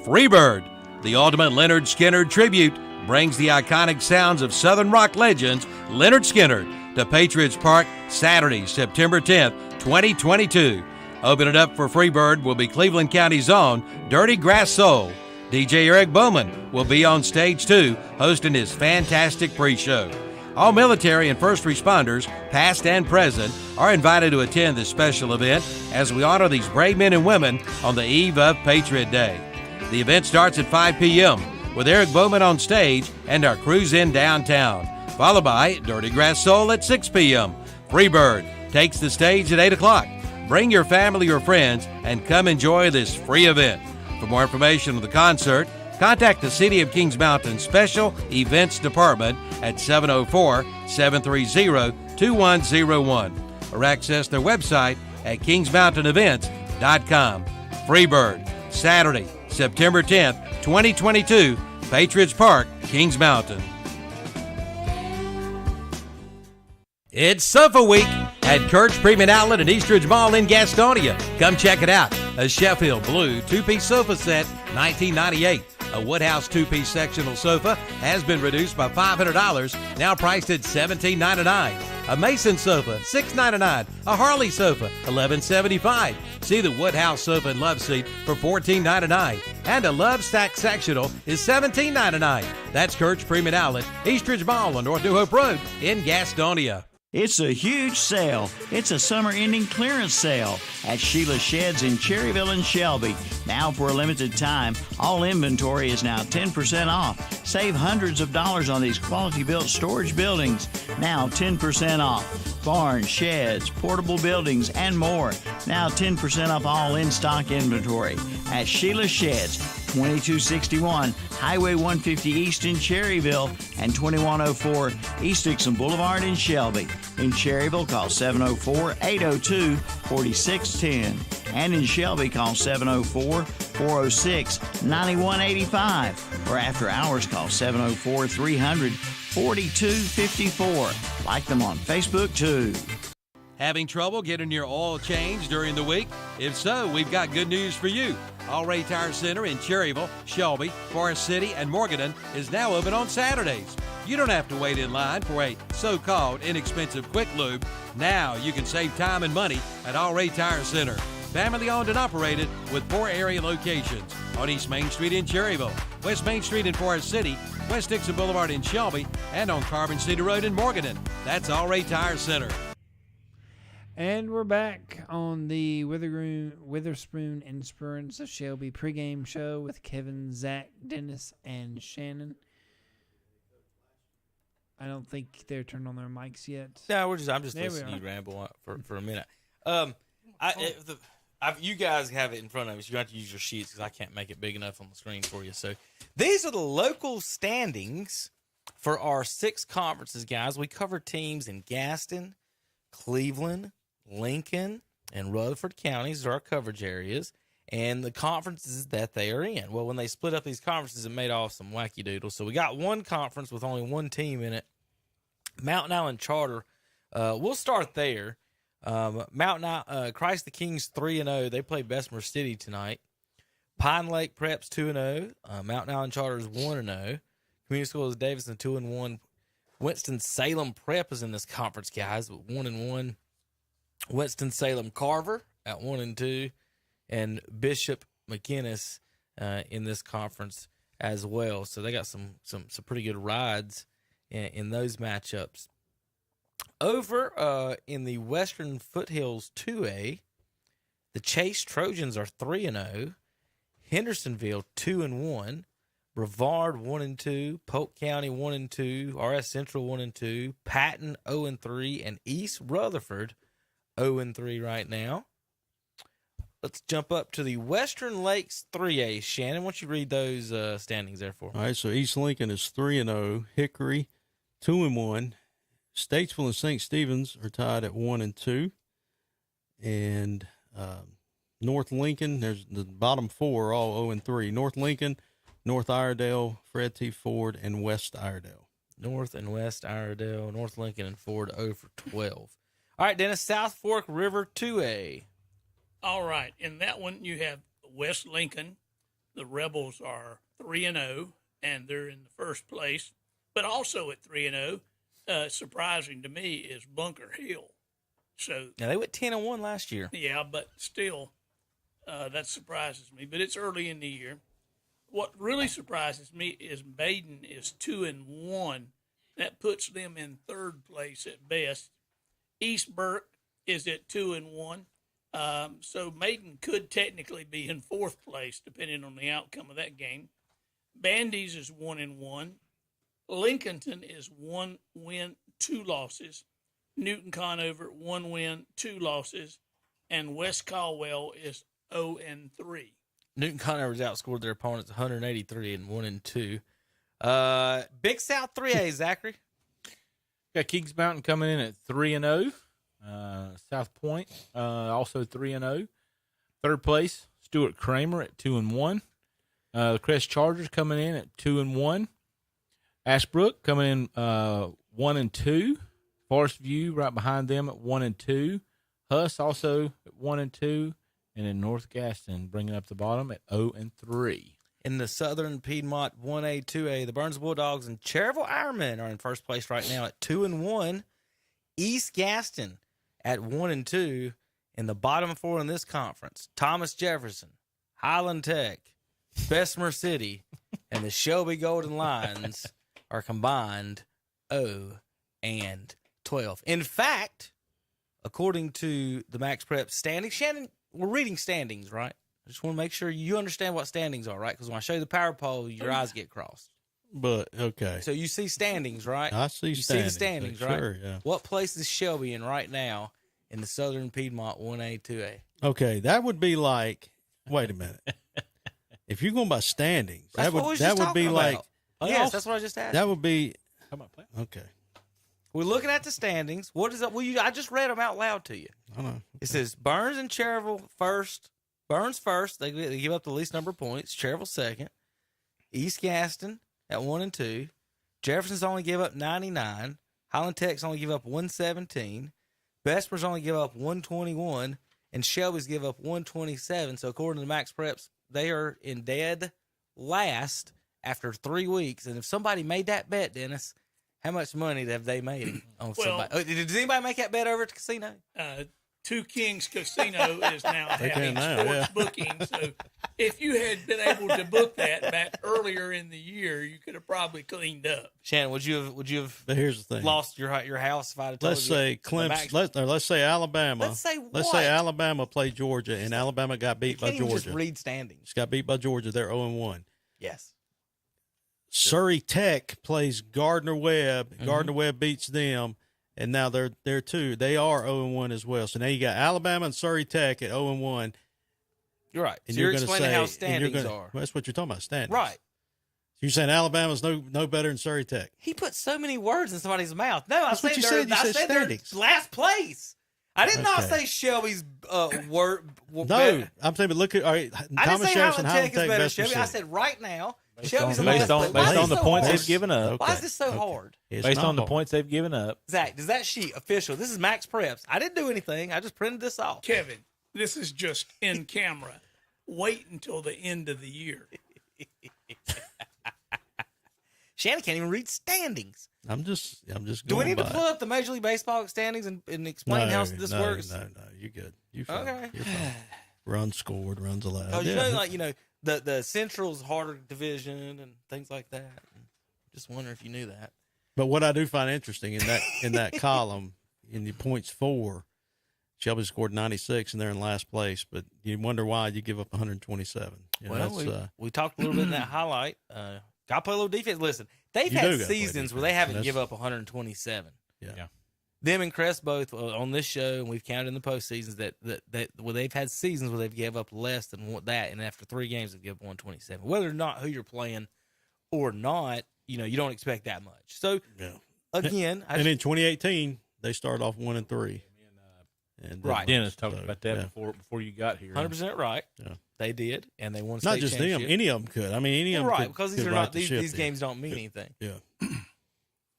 A: Freebird, the ultimate Leonard Skinner tribute, brings the iconic sounds of Southern rock legends Leonard Skinner to Patriots Park Saturday, September 10th, 2022. Opening up for Freebird will be Cleveland County's own Dirty Grass Soul. DJ Eric Bowman will be on stage 2, hosting his fantastic pre-show. All military and first responders, past and present, are invited to attend this special event as we honor these brave men and women on the eve of Patriot Day. The event starts at 5 p.m. with Eric Bowman on stage and our cruise in downtown, followed by Dirty Grass Soul at 6 p.m. Freebird takes the stage at 8 o'clock. Bring your family or friends and come enjoy this free event. For more information on the concert, contact the City of Kings Mountain Special Events Department at 704-730-2101 or access their website at kingsmountainevents.com. Freebird, Saturday, September 10th, 2022, Patriots Park, Kings Mountain. It's Sofa Week at Kurt's Premium Outlet in Eastridge Mall in Gastonia. Come check it out. A Sheffield Blue two-piece sofa set, $19.98. A Woodhouse two-piece sectional sofa has been reduced by $500, now priced at $17.99. A Mason sofa, $6.99. A Harley sofa, $11.75. See the Woodhouse sofa and love seat for $14.99. And a Love Stack sectional is $17.99. That's Kurt's Premium Outlet, Eastridge Mall on North New Hope Road in Gastonia.
J: It's a huge sale. It's a summer-ending clearance sale at Sheila Sheds in Cherryville and Shelby. Now for a limited time, all inventory is now 10% off. Save hundreds of dollars on these quality-built storage buildings. Now 10% off. Barns, sheds, portable buildings, and more. Now 10% off all in-stock inventory at Sheila Sheds, 2261 Highway 150 East in Cherryville and 2104 East Dixon Boulevard in Shelby. In Cherryville, call 704-802-4610. And in Shelby, call 704-406-9185. Or after hours, call 704-300-4254. Like them on Facebook, too.
A: Having trouble getting your oil changed during the week? If so, we've got good news for you. All Ray Tire Center in Cherryville, Shelby, Forest City, and Morganton is now open on Saturdays. You don't have to wait in line for a so-called inexpensive quick lube. Now you can save time and money at All Ray Tire Center. Family owned and operated with 4 area locations on East Main Street in Cherryville, West Main Street in Forest City, West Dixon Boulevard in Shelby, and on Carbon City Road in Morganton. That's All Ray Tire Center.
F: And we're back on the Witherspoon Insurance of Shelby pregame show with Kevin, Zach, Dennis, and Shannon. I don't think they're turned on their mics yet.
G: No, I'm just listening to you ramble for a minute. You guys have it in front of us. You have to use your sheets because I can't make it big enough on the screen for you. So these are the local standings for our 6 conferences, guys. We cover teams in Gaston, Cleveland, Lincoln, and Rutherford counties are our coverage areas, and the conferences that they are in. Well, when they split up these conferences, it made off some wacky doodles. So we got one conference with only one team in it, Mountain Island Charter. We'll start there. Christ the Kings 3-0. They play Bessemer City tonight. Pine Lake Prep's 2-0. Mountain Island Charter's 1-0. Community Schools Davidson 2-1. Winston-Salem Prep is in this conference, guys, with 1-1. Winston-Salem Carver at 1-2, and Bishop McInnes in this conference as well. So they got some pretty good rides in those matchups. Over in the Western Foothills 2A, the Chase Trojans are 3-0, Hendersonville 2-1, Brevard 1-2, Polk County 1-2, RS Central 1-2, Patton 0-3, and East Rutherford 0-3 right now. Let's jump up to the Western Lakes 3A. Shannon, why don't you read those standings there for me?
H: All right, so East Lincoln is 3-0, Hickory 2-1, Statesville and St. Stephen's are tied at 1-2, and North Lincoln, there's the bottom 4 are all 0-3. North Lincoln, North Iredale, Fred T. Ford, and West Iredale.
G: North and West Iredale, North Lincoln and Ford 0-12. All right, Dennis, South Fork River 2A.
D: All right, in that one you have West Lincoln. The Rebels are 3-0, and they're in the first place. But also at 3-0, surprising to me, is Bunker Hill. So
G: now they went 10-1 last year.
D: Yeah, but still, that surprises me. But it's early in the year. What really surprises me is Baden is 2-1. That puts them in third place at best. East Burke is at 2-1. So Maiden could technically be in fourth place, depending on the outcome of that game. Bandy's is 1-1. Lincolnton is 1 win, 2 losses. Newton Conover 1 win, 2 losses, and West Caldwell is 0-3.
G: Newton Conover's outscored their opponents 183 and 1-2. Big South 3A, Zachary.
I: Got Kings Mountain coming in at 3-0. South Point also 3-0. Third place, Stuart Kramer at 2-1. The Crest Chargers coming in at 2-1. Ashbrook coming in 1-2. Forest View right behind them at 1-2. Huss also at 1-2, and then North Gaston bringing up the bottom at 0-3.
G: In the Southern Piedmont 1A, 2A, the Burns Bulldogs and Cherryville Ironmen are in first place right now at 2-1. East Gaston at 1-2. In the bottom four in this conference, Thomas Jefferson, Highland Tech, Bessemer City, and the Shelby Golden Lions are combined 0-12. In fact, according to the Max Prep standings, Shannon, we're reading standings, right? I just want to make sure you understand what standings are, right? Because when I show you the power poll, your eyes get crossed.
H: But, okay.
G: So you see standings, right?
H: I see
G: you
H: standings.
G: You see the standings, right?
H: Sure, yeah.
G: What place is Shelby in right now in the Southern Piedmont 1A, 2A?
H: Okay, that would be like, wait a minute. If you're going by standings, that would be like.
G: Yes, that's what I just asked.
H: That would be.
G: Okay. We're looking at the standings. What is that? Well, I just read them out loud to you.
H: I know.
G: It says Burns and Cherryville first. Burns first. They give up the least number of points. Cherryville second. East Gaston at 1-2. Jefferson's only give up 99. Highland Tech's only give up 117. Bessemer's only give up 121. And Shelby's give up 127. So according to Max Preps, they are in dead last after 3 weeks. And if somebody made that bet, Dennis, how much money have they made on somebody? Did anybody make that bet over at the casino?
D: Two Kings Casino is now having sports booking. So if you had been able to book that back earlier in the year, you could have probably cleaned up.
G: Shannon, would you have
H: But here's the thing.
G: lost your house if I'd have told
H: Let's say Clemson. Let's say Alabama.
G: Let's say what?
H: Let's say Alabama played Georgia, and Alabama got beat by Georgia.
G: Just read standings.
H: Just got beat by Georgia. They're 0-1.
G: Yes.
H: Surrey Tech plays Gardner Webb. Mm-hmm. Gardner Webb beats them, and now they're 2. They are 0-1 as well. So now you got Alabama and Surrey Tech at 0-1.
G: You're right.
H: And
G: so you're explaining how standings are.
H: Well, that's what you're talking about, standings.
G: Right.
H: You're saying Alabama's no better than Surrey Tech.
G: He put so many words in somebody's mouth. No,
H: that's what you said. You said standings.
G: They're last place. I did not say Shelby's word.
H: No, I'm saying, but look at Thomas Jefferson, Highland Tech,
G: better
H: Shelby.
G: I said right now,
I: Shelby's based on the points they've given up.
G: Why is this so hard?
I: Based on the points they've given up.
G: Zach, is that sheet official? This is Max Preps. I didn't do anything. I just printed this off.
D: Kevin, this is just in camera. Wait until the end of the year.
G: Shannon can't even read standings.
H: I'm just going
G: Do we need to pull up the Major League Baseball standings and explain how this works?
H: No, you're good. You're fine.
G: Okay.
H: You're fine. Runs scored, runs allowed.
G: Oh, the Central's harder division and things like that. Just wondering if you knew that.
H: But what I do find interesting in that column, in the points for, Shelby scored 96 and they're in last place. But you wonder why you give up 127.
G: We talked a little bit in that highlight. Got to play a little defense. Listen, they've had seasons where they haven't give up 127.
H: Yeah.
G: Them and Crest both on this show, and we've counted in the postseasons that where they've had seasons where they've gave up less than that, and after 3 games they've given up 127. Whether or not who you're playing or not, you don't expect that much. So again,
H: and in 2018 they started off 1-3.
I: And right, Dennis talked about that before you got here.
G: 100% right. Yeah. They did, and they won a
H: not
G: state
H: just
G: championship.
H: them. Any of them could. I mean, any of them.
G: Right,
H: could,
G: because these are not these games don't mean anything.
H: Yeah.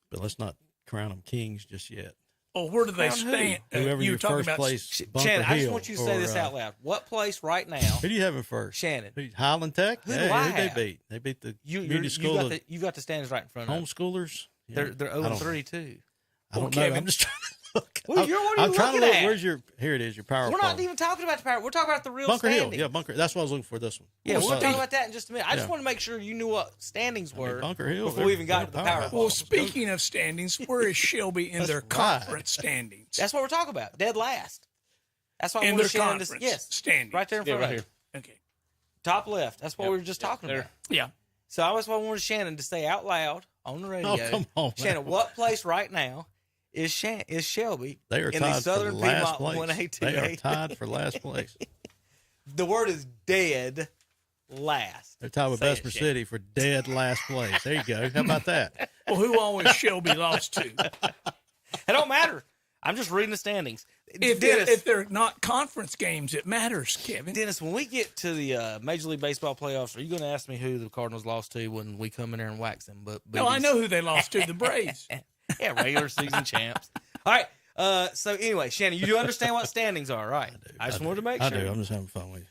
H: But let's not crown them kings just yet.
D: Oh, where do they stand?
H: Whoever
D: you
H: your
D: talking
H: first
D: about
H: place, Bunker
G: Shannon,
H: Hill,
G: I just want you to say this out loud. What place right now?
H: Who do you have in first?
G: Shannon.
H: Highland Tech.
G: Who do I have?
H: They beat? They beat the community school.
G: You got the standings right in front of you.
H: Homeschoolers.
G: They're 0-3 too.
H: I don't know. I'm just trying to look.
G: Well, I'm trying to look.
H: Where's your? Here it is. Your power.
G: We're not even talking about the power. We're talking about the real
H: Bunker
G: standings.
H: Hill. Yeah, Bunker. That's what I was looking for. This one.
G: Yeah, we'll talk about that in just a minute. I just want to make sure you knew what standings were
H: Bunker Hill
G: before we even got to the power.
D: Well, speaking of standings, where is Shelby in their conference standings?
G: That's what we're talking about. Dead last. That's why
D: in
G: we're
D: their conference standings.
G: Right there in front of
I: here.
D: Okay.
G: Top left. That's what we were just talking about.
D: Yeah.
G: So I wanted Shannon to say out loud on the radio.
H: Oh, come on,
G: Shannon, what place right now is Shelby?
H: They are
G: in
H: tied
G: the Southern
H: for last
G: Piedmont
H: place.
G: 1A, 2A.
H: They are tied for last place.
G: The word is dead last.
H: They're tied with Bessemer City for dead last place. There you go. How about that?
D: Well, who always Shelby lost to?
G: It don't matter. I'm just reading the standings.
D: If they're not conference games, it matters, Kevin.
G: Dennis, when we get to the Major League Baseball playoffs, are you going to ask me who the Cardinals lost to when we come in there and wax them?
D: No, I know who they lost to, the Braves.
G: Yeah, regular season champs. All right. So anyway, Shannon, you do understand what standings are, right? I just wanted to make sure.
H: I do. I'm just having fun with you.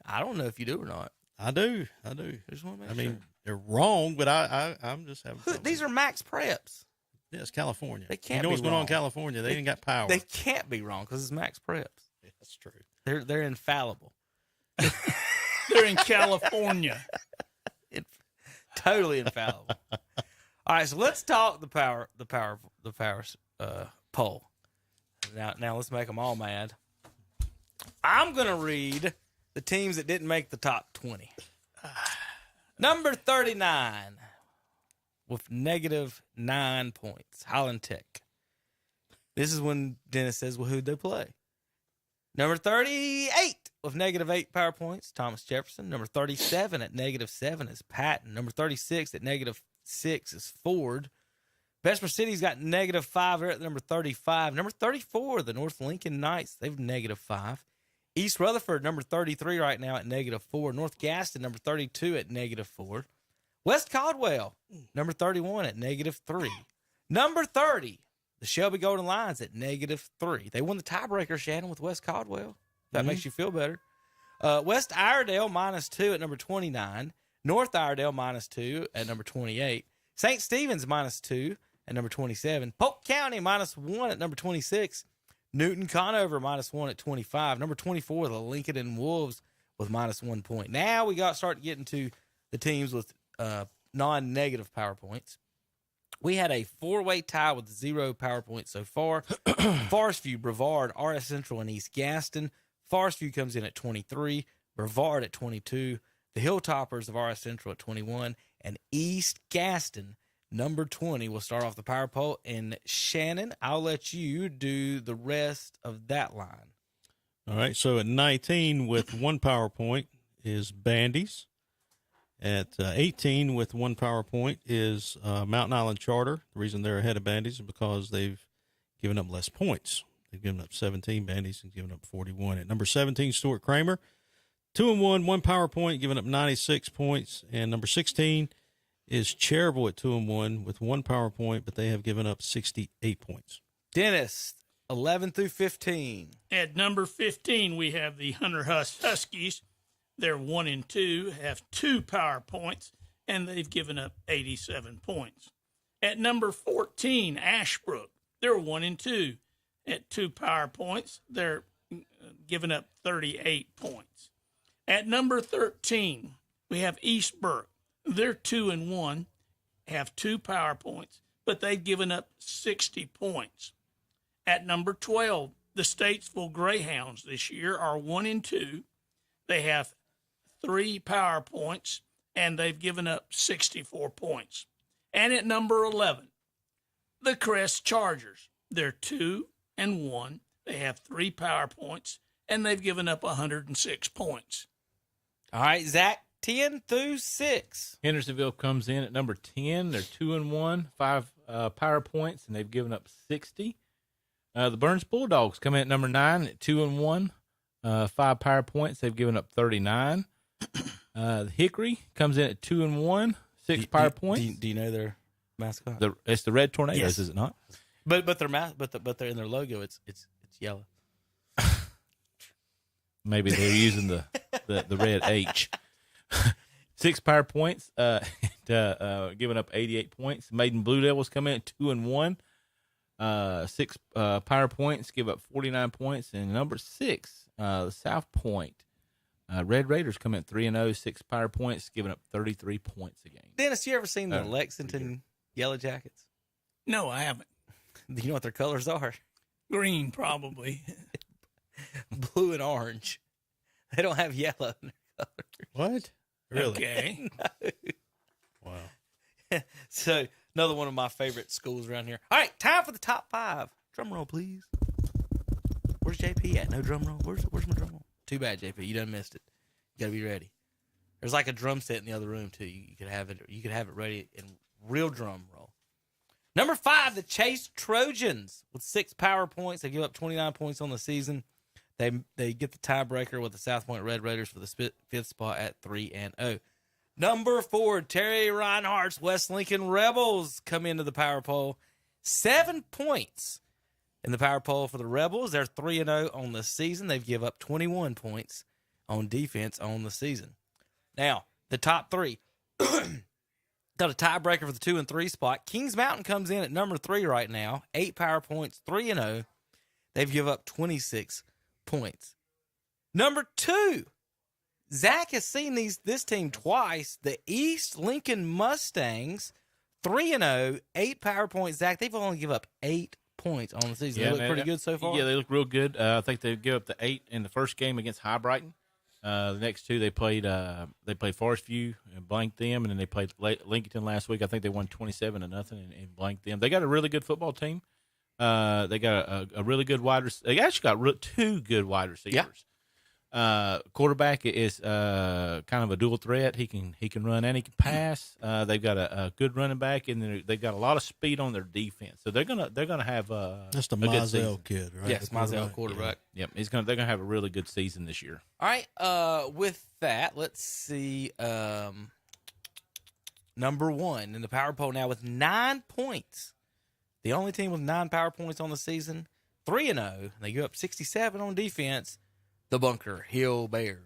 G: I don't know if you do or not.
H: I do.
G: I just want to make
H: I
G: sure.
H: mean, they're wrong, but I'm just having fun.
G: These are max preps.
H: Yeah, it's California.
G: They can't
H: You know
G: be
H: what's going on in
G: wrong.
H: California? They ain't got power.
G: They can't be wrong because it's max preps.
H: Yeah, that's true.
G: They're infallible.
D: They're in California.
G: Totally infallible. All right, so let's talk the power poll. Now let's make them all mad. I'm gonna read the teams that didn't make the top 20. Number 39 with -9 points, Highland Tech. This is when Dennis says, "Well, who'd they play?" Number 38 with -8 power points, Thomas Jefferson. Number 37 at -7 is Patton. Number 36 at -6 is Ford. Bessemer City's got -5. They're at number 35. Number 34, the North Lincoln Knights. They've -5. East Rutherford, number 33 right now at -4. North Gaston, number 32 at -4. West Caldwell, number 31 at -3. Number 30, the Shelby Golden Lions at -3. They won the tiebreaker, Shannon, with West Caldwell. If that makes you feel better. West Iredale, -2 at number 29. North Iredale, -2 at number 28. St. Stephen's, -2 at number 27. Polk County, -1 at number 26. Newton Conover, -1 at 25. Number 24, the Lincoln and Wolves with -1 point. Now we start getting to the teams with non-negative power points. We had a 4-way tie with 0 power points so far. Forest View, Brevard, RS Central, and East Gaston. Forest View comes in at 23. Brevard at 22. The Hilltoppers of RS Central at 21. And East Gaston, number 20, will start off the power poll. And Shannon, I'll let you do the rest of that line.
H: All right. So at 19 with 1 power point is Bandies. At 18 with 1 power point is Mountain Island Charter. The reason they're ahead of Bandies is because they've given up less points. They've given up 17. Bandies have given up 41. At number 17, Stuart Kramer, 2-1, 1 power point, giving up 96 points. And number 16 is Cherville at 2-1 with 1 power point, but they have given up 68 points.
G: Dennis, 11 through 15.
D: At number 15, we have the Hunter Huskies. They're 1-2, have 2 power points, and they've given up 87 points. At number 14, Ashbrook. They're 1-2 at 2 power points. They're giving up 38 points. At number 13, we have East Burke. They're 2-1, have 2 power points, but they've given up 60 points. At number 12, the Statesville Greyhounds this year are 1-2. They have 3 power points, and they've given up 64 points. And at number 11, the Crest Chargers. They're 2-1. They have 3 power points, and they've given up 106 points.
G: All right, Zach, 10 through 6.
I: Hendersonville comes in at number 10. They're 2-1, 5 power points, and they've given up 60. The Burns Bulldogs come in at number 9 at 2-1, 5 power points. They've given up 39. The Hickory comes in at 2-1, 6 power points.
G: Do you know their mascot?
I: It's the Red Tornadoes,
G: Yes.
I: is it not?
G: But they're they're in their logo. It's yellow.
I: Maybe they're using the red H. 6 power points, giving up 88 points. Maiden Blue Devils come in at 2-1, 6 power points, give up 49 points. And number 6, the South Point Red Raiders come in at 3-0, 6 power points, giving up 33 points a game.
G: Dennis, you ever seen the Lexington Yellow Jackets?
D: No, I haven't.
G: Do you know what their colors are?
D: Green, probably.
G: Blue and orange. They don't have yellow in their colors.
H: What? Really?
D: Okay.
G: No.
H: Wow.
G: So, another one of my favorite schools around here. All right, time for the top 5. Drum roll, please. Where's JP at? No drum roll. Where's my drum roll? Too bad, JP. You done missed it. You got to be ready. There's like a drum set in the other room, too. You could have it ready in real drum roll. Number 5, the Chase Trojans with 6 power points. They give up 29 points on the season. They get the tiebreaker with the South Point Red Raiders for the 5th spot at 3-0. Number 4, Terry Reinhardt's West Lincoln Rebels come into the power poll. 7 points. In the power poll for the Rebels, they're 3-0 on the season. They've given up 21 points on defense on the season. Now, the top three. Got a tiebreaker for the 2 and 3 spot. Kings Mountain comes in at number 3 right now. 8 power points, 3-0. They've given up 26 points. Number 2. Zach has seen this team twice. The East Lincoln Mustangs, 3-0, 8 power points. Zach, they've only given up 8 points on the season. They look pretty good so far.
I: Yeah, they look real good. I think they give up the 8 in the first game against High Brighton. The next 2 they played Forest View and blanked them, and then they played Lexington last week. I think they won 27-0 and blanked them. They got a really good football team. They got a really good wide receiver. They actually got 2 good wide receivers. Yeah. Quarterback is kind of a dual threat. He can run and he can pass. They've got a good running back, and they've got a lot of speed on their defense. So they're gonna have
H: that's the
I: a good
H: Mizell kid, right?
G: Yes, Mizell quarterback.
I: Yep, they're gonna have a really good season this year.
G: All right. With that, let's see. Number 1 in the power poll now with 9 points. The only team with 9 power points on the season, 3-0. They give up 67 on defense. The Bunker Hill Bears.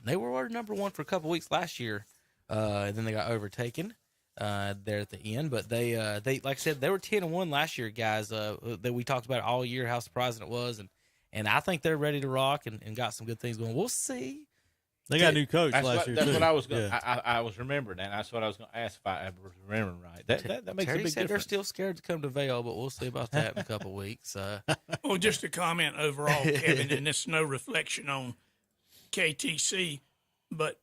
G: They were number 1 for a couple weeks last year. And then they got overtaken there at the end. But they like I said, they were 10-1 last year, guys. That we talked about all year, how surprising it was. And I think they're ready to rock and got some good things going. We'll see.
H: They got a new coach last year.
I: That's
H: too.
I: what I was going.
H: Yeah.
I: I was remembering that. That's what I was going to ask if I was remembering right. That makes
G: Terry
I: a big
G: said
I: difference.
G: they're still scared to come to Vail, but we'll see about that in a couple weeks.
D: Well, just a comment overall, Kevin, and this is no reflection on KTC, but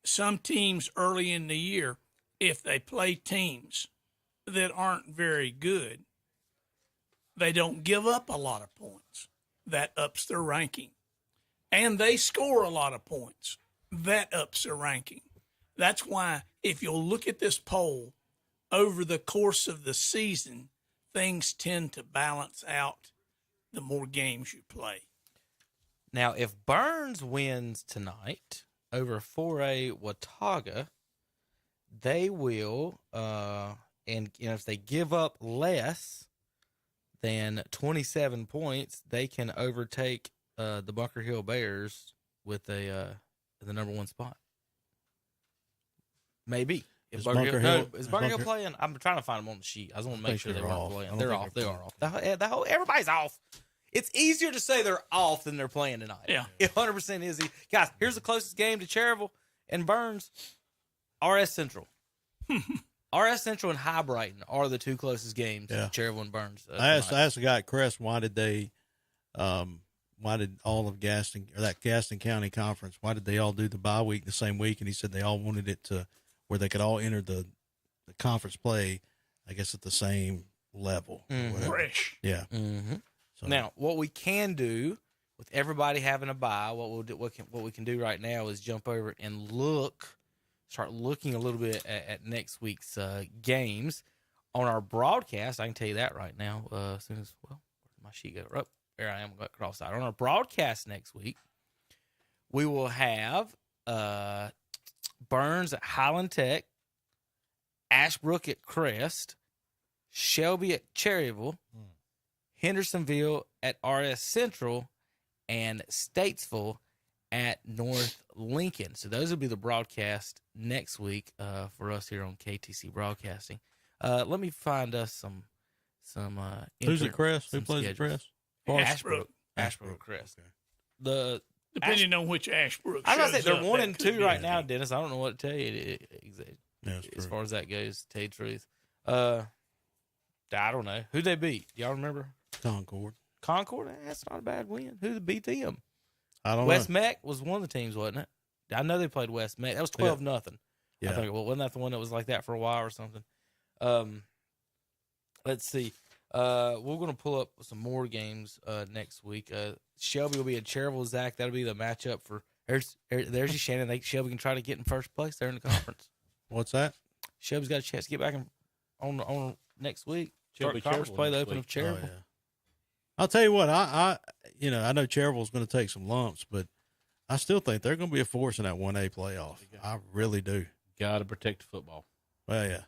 D: some teams early in the year, if they play teams that aren't very good, they don't give up a lot of points. That ups their ranking. And they score a lot of points. That ups their ranking. That's why if you'll look at this poll over the course of the season, things tend to balance out the more games you play.
G: Now, if Burns wins tonight over 4A Watauga, they will, and if they give up less than 27 points, they can overtake the Bunker Hill Bears with the number 1 spot. Maybe. Is Bunker Hill playing? I'm trying to find them on the sheet. I just want to make sure they weren't playing. They're off. They are off. Everybody's off. It's easier to say they're off than they're playing tonight.
D: Yeah.
G: It 100% is. Guys, here's the closest game to Cherryville and Burns. RS Central. RS Central and High Brighton are the 2 closest games to Cherryville and Burns.
H: I asked the guy at Crest, why did all of Gaston, or that Gaston County Conference, why did they all do the bye week the same week? And he said they all wanted it to where they could all enter the conference play, I guess, at the same level.
D: Fresh.
H: Yeah.
G: Mm-hmm.
H: So,
G: now, what we can do with everybody having a bye, what we can do right now is jump over and start looking a little bit at next week's games on our broadcast. I can tell you that right now. As soon as where'd my sheet go? Up there, I am cross-eyed. On our broadcast next week, we will have Burns at Highland Tech, Ashbrook at Crest, Shelby at Cherryville, Hendersonville at RS Central, and Statesville at North Lincoln. So those will be the broadcast next week for us here on KTC Broadcasting. Let me find us some.
H: Who's at Crest? Who plays at Crest?
D: Ashbrook.
G: Crest.
D: Okay. Depending on which Ashbrook.
G: I was going to say they're
D: up,
G: 1 and 2 right now,
D: anything.
G: Dennis. I don't know what to tell you as far as that goes. To tell you the truth, I don't know who they beat. Do y'all remember?
H: Concord.
G: That's not a bad win. Who beat them?
H: I don't know.
G: West Meck was one of the teams, wasn't it? I know they played West Meck. That was 12-0.
H: Yeah.
G: I think. Well, wasn't that the one that was like that for a while or something? Let's see. We're going to pull up some more games next week. Shelby will be at Cherryville. Zach, that'll be the matchup for. There's your Shannon. Shelby can try to get in first place there in the conference.
H: What's that?
G: Shelby's got a chance to get back on next week.
I: Shelby
G: Conference
I: Cherryville
G: play the
I: next
G: open
I: week.
G: of Cherryville.
H: Oh, yeah. I'll tell you what, I know Cherryville's going to take some lumps, but I still think they're going to be a force in that 1A playoff. I really do.
I: Got to protect the football.
H: Well, yeah.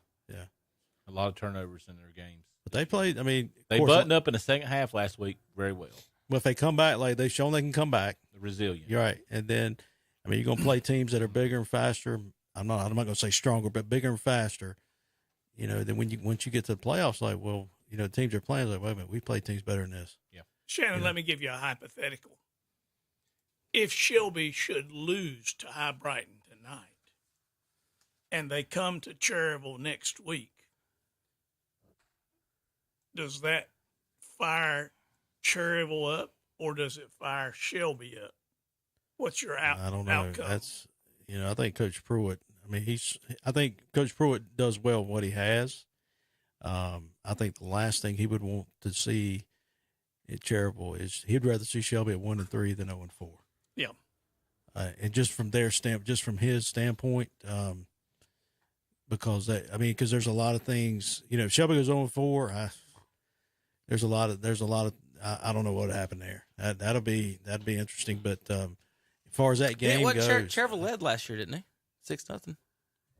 I: A lot of turnovers in their games.
H: But they played. I mean,
I: They buttoned up in the second half last week very well.
H: Well, if they come back, like they've shown they can come back,
I: They're resilient.
H: you're right. And then, I mean, you're going to play teams that are bigger and faster. I'm not going to say stronger, but bigger and faster. You know, then once you get to the playoffs, like, well, you know, teams are playing like, wait a minute, we play teams better than this.
I: Yeah.
D: Shannon, let me give you a hypothetical. If Shelby should lose to High Brighton tonight, and they come to Cherryville next week, does that fire Cherryville up, or does it fire Shelby up? What's your
H: I don't know.
D: outcome?
H: That's, you know, I think Coach Pruitt. I mean, I think Coach Pruitt does well what he has. I think the last thing he would want to see at Cherryville is he'd rather see Shelby at 1-3 than 0-4.
D: Yeah.
H: And just from just from his standpoint, because because there's a lot of things, you know, if Shelby goes 0-4, there's a lot of, I don't know what happened there. That'd be interesting. But as far as that game goes,
G: Cherryville led last year, didn't they? 6-0.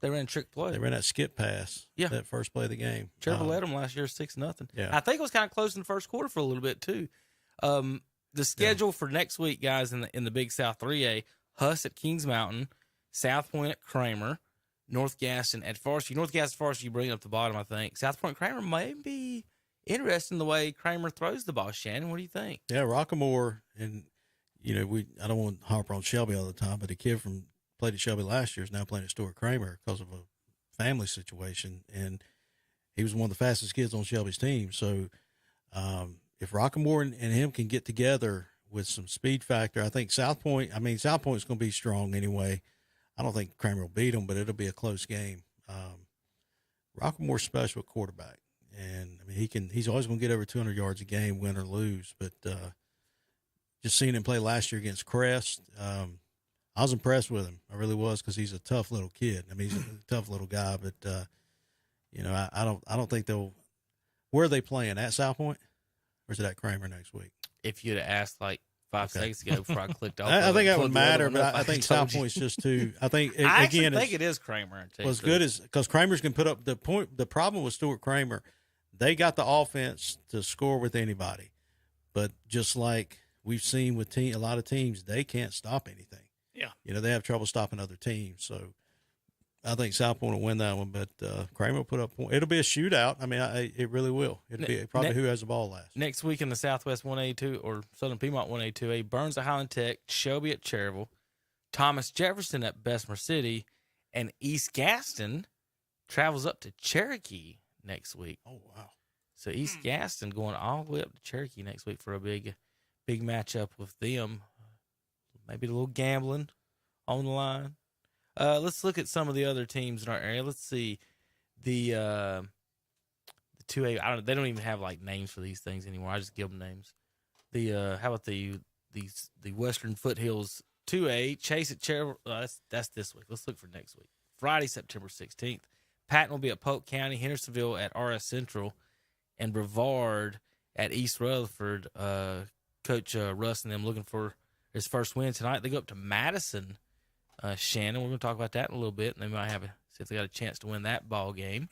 G: They ran trick play.
H: They ran that skip pass.
G: Yeah.
H: That first play of the game.
G: Cherryville led them last year 6-0.
H: Yeah.
G: I think it was kind of close in the first quarter for a little bit too. The schedule for next week, guys, in the Big South 3A: Huss at Kings Mountain, South Point at Kramer, North Gaston at Forestry. North Gaston Forestry, you bring up the bottom, I think. South Point Kramer may be interesting the way Kramer throws the ball. Shannon, what do you think?
H: Yeah, Rockamore, and you know, I don't want to harp on Shelby all the time, but the kid played at Shelby last year is now playing at Stuart Kramer because of a family situation, and he was one of the fastest kids on Shelby's team. So if Rockamore and him can get together with some speed factor, I think South Point's going to be strong anyway. I don't think Kramer will beat them, but it'll be a close game. Rockamore's special at quarterback, and I mean he's always going to get over 200 yards a game, win or lose. But just seeing him play last year against Crest, I was impressed with him. I really was, because he's a tough little kid. I mean, he's a tough little guy. But you know, I don't think they'll. Where are they playing, at South Point, or is it at Kramer next week?
G: If you'd have asked like 5 seconds ago before I clicked off,
H: I think that would matter, but I think South Point's just too. I think
G: I think it is Kramer.
H: What's good is because Kramer's can put up the point. The problem with Stuart Kramer, they got the offense to score with anybody, but just like we've seen with a lot of teams, they can't stop anything.
D: Yeah.
H: You know, they have trouble stopping other teams. So I think South Point will win that one, but Kramer will put up points. It'll be a shootout. I mean, it really will. It'll be probably who has the ball last.
G: Next week in the Southwest 182 or Southern Piedmont 182A, Burns at Highland Tech, Shelby at Cherryville, Thomas Jefferson at Bessemer City, and East Gaston travels up to Cherokee next week.
H: Oh, wow.
G: So East Gaston going all the way up to Cherokee next week for a big matchup with them. Maybe a little gambling on the line. Let's look at some of the other teams in our area. Let's see the 2A. They don't even have like names for these things anymore. I just give them names. How about the Western Foothills 2A? Chase at Cherryville. That's this week. Let's look for next week. Friday, September 16th. Patton will be at Polk County, Hendersonville at RS Central, and Brevard at East Rutherford. Coach Russ and them looking for his first win tonight. They go up to Madison. Shannon, we're going to talk about that in a little bit, and they might see if they got a chance to win that ball game.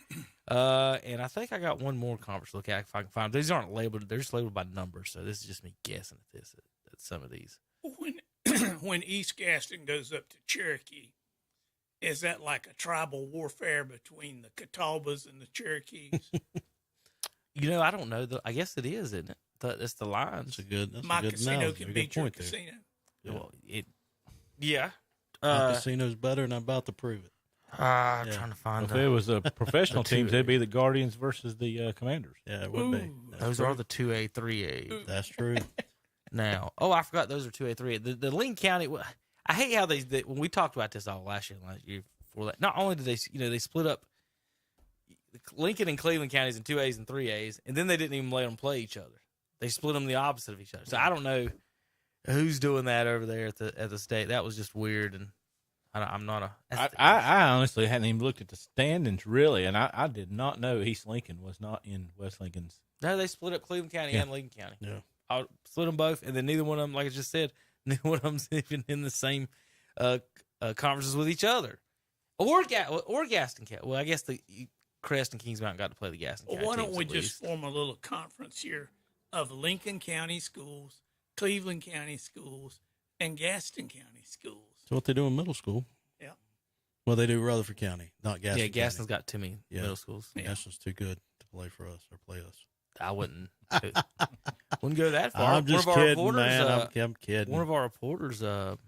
G: And I think I got one more conference to look at if I can find them. These aren't labeled; they're just labeled by numbers. So this is just me guessing at some of these.
D: When East Gaston goes up to Cherokee, is that like a tribal warfare between the Catawbas and the Cherokees?
G: You know, I don't know. I guess it is, isn't it? That's the line.
D: My casino can beat your casino.
H: Yeah.
G: Well, yeah.
H: My casino's better, and I'm about to prove it.
G: Trying to find.
I: If it was a professional teams, it'd be the Guardians versus the Commanders.
H: Yeah, it would be.
G: Those are the 2A, 3A.
H: That's true.
G: Now, I forgot those are 2A, 3A. The Lincoln County. I hate how they when we talked about this all last year before that. Not only did they split up Lincoln and Cleveland counties in 2As and 3As, and then they didn't even let them play each other. They split them the opposite of each other. So I don't know who's doing that over there at the state. That was just weird, and I'm not a.
I: I honestly hadn't even looked at the standings really, and I did not know East Lincoln was not in West Lincoln's.
G: No, they split up Cleveland County and Lincoln County.
H: Yeah,
G: I split them both, and then neither one of them, like I just said, neither one of them's even in the same conferences with each other. Or Gaston County. Well, I guess Crest and Kings Mountain got to play the Gaston County
D: Why don't
G: teams
D: we
G: at
D: just
G: least.
D: form a little conference here of Lincoln County schools, Cleveland County schools, and Gaston County schools?
H: That's what they do in middle school.
D: Yeah.
H: Well, they do Rutherford County, not Gaston.
G: Yeah, Gaston's
H: County.
G: got too many
H: Yeah.
G: middle schools. Yeah.
H: Gaston's too good to play for us or play us.
G: I wouldn't go that far.
H: I'm just
G: one of our
H: kidding,
G: reporters,
H: man. I'm kidding.
G: One of our reporters, Matt,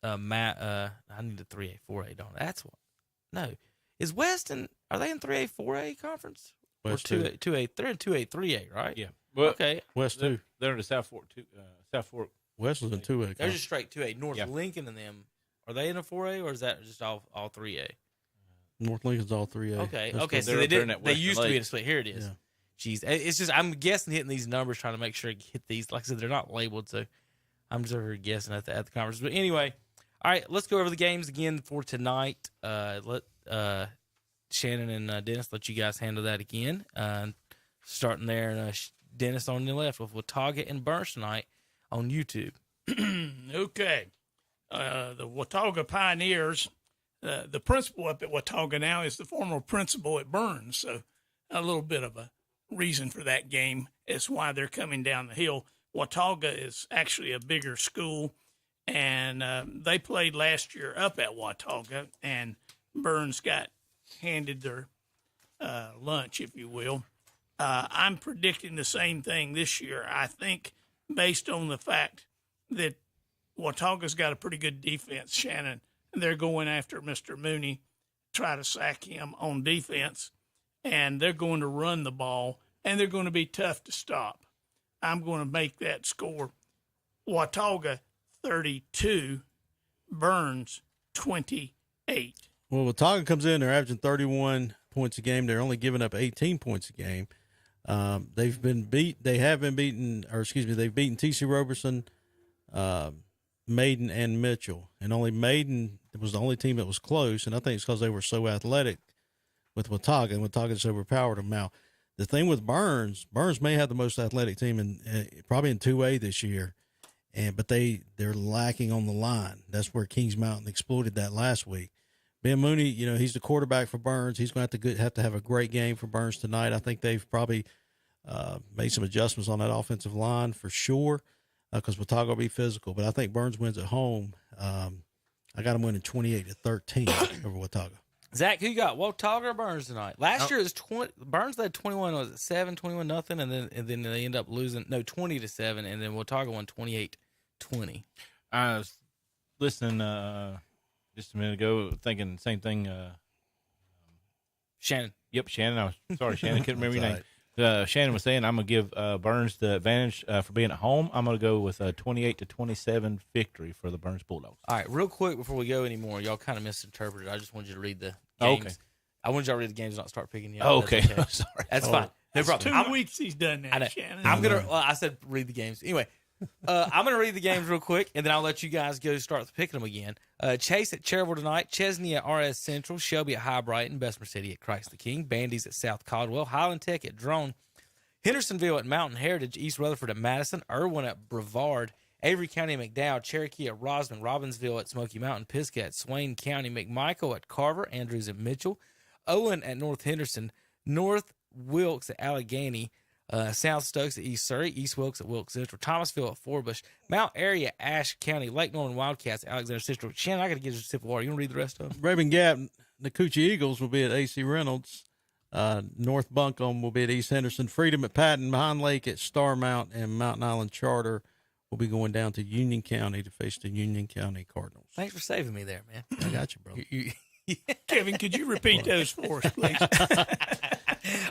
G: I need a 3A, 4A, don't I? That's what. No, is Weston? Are they in 3A, 4A conference?
H: West
G: or 2A? They're in 2A, 3A, right?
I: Yeah. Well,
G: Okay.
H: West too.
I: They're in the South Fork too. South Fork.
H: West is in 2A.
G: They're just straight 2A. North
I: Yeah.
G: Lincoln and them. Are they in a 4A or is that just all 3A?
H: North Lincoln's all 3A.
G: Okay.
H: That's
G: Okay.
H: good.
G: So
I: They're
G: they
I: up there in
G: did.
I: that
G: They
I: Western
G: used to be
I: Lake.
G: in a split. Here it is.
H: Yeah.
G: Jeez, it's just I'm guessing hitting these numbers, trying to make sure I hit these. Like I said, they're not labeled, so I'm just over here guessing at the conference. But anyway, all right, let's go over the games again for tonight. Let Shannon and Dennis let you guys handle that again. Starting there, and Dennis on the left with Watauga and Burns tonight on YouTube.
D: Okay. The Watauga Pioneers, the principal up at Watauga now is the former principal at Burns, so a little bit of a reason for that game is why they're coming down the hill. Watauga is actually a bigger school, and they played last year up at Watauga, and Burns got handed their lunch, if you will. I'm predicting the same thing this year. I think based on the fact that Watauga's got a pretty good defense, Shannon, they're going after Mr. Mooney, try to sack him on defense, and they're going to run the ball, and they're going to be tough to stop. I'm going to make that score Watauga 32, Burns 28.
H: Well, Watauga comes in, they're averaging 31 points a game. They're only giving up 18 points a game. They've beaten TC Roberson, Maiden, and Mitchell. And only Maiden was the only team that was close, and I think it's because they were so athletic with Watauga, and Watauga just overpowered them. Now, the thing with Burns may have the most athletic team in probably in 2A this year, but they're lacking on the line. That's where Kings Mountain exploited that last week. Ben Mooney, he's the quarterback for Burns. He's going to have to have a great game for Burns tonight. I think they've probably made some adjustments on that offensive line for sure, because Watauga will be physical. But I think Burns wins at home. I got them winning 28-13 over Watauga.
G: Zach, who you got? Watauga or Burns tonight? Last year it was Burns led 21. Was it 7, 21 nothing, and then they end up losing 20-7, and then Watauga won 28-20.
I: I was listening just a minute ago, thinking the same thing.
G: Shannon.
I: Yep, Shannon. I was sorry, Shannon. Couldn't remember your name. Shannon was saying I'm gonna give Burns the advantage for being at home. I'm gonna go with a 28-27 victory for the Burns Bulldogs.
G: All right, real quick before we go anymore, y'all kind of misinterpreted. I just wanted you to read the games.
I: Oh, okay.
G: I wanted y'all to read the games, and not start picking you up.
I: Oh, okay.
G: That's
I: Sorry.
G: That's fine. No problem.
D: 2 weeks he's done
G: I know.
D: that, Shannon.
G: I said read the games. Anyway, I'm going to read the games real quick, and then I'll let you guys go start picking them again. Chase at Cherryville tonight, Chesney at RS Central, Shelby at High Brighton, Bessemer City at Christ the King, Bandy's at South Caldwell, Highland Tech at Drone, Hendersonville at Mountain Heritage, East Rutherford at Madison, Irwin at Brevard, Avery County at McDowell, Cherokee at Rosman, Robbinsville at Smoky Mountain, Pisgah at Swain County, McMichael at Carver, Andrews at Mitchell, Owen at North Henderson, North Wilkes at Allegheny, South Stokes at East Surrey, East Wilkes at Wilkes Central, Thomasville at Forbush, Mount Airy at Ashe County, Lake Norman Wildcats at Alexander Central. Shannon, I got to get you a sip of water. You want to read the rest of them?
H: Raven Gap, the Coochie Eagles will be at AC Reynolds. North Buncombe will be at East Henderson. Freedom at Patton, Behind Lake at Starmount, and Mountain Island Charter will be going down to Union County to face the Union County Cardinals.
G: Thanks for saving me there, man.
H: I got you, brother.
D: Kevin, could you repeat those for us, please?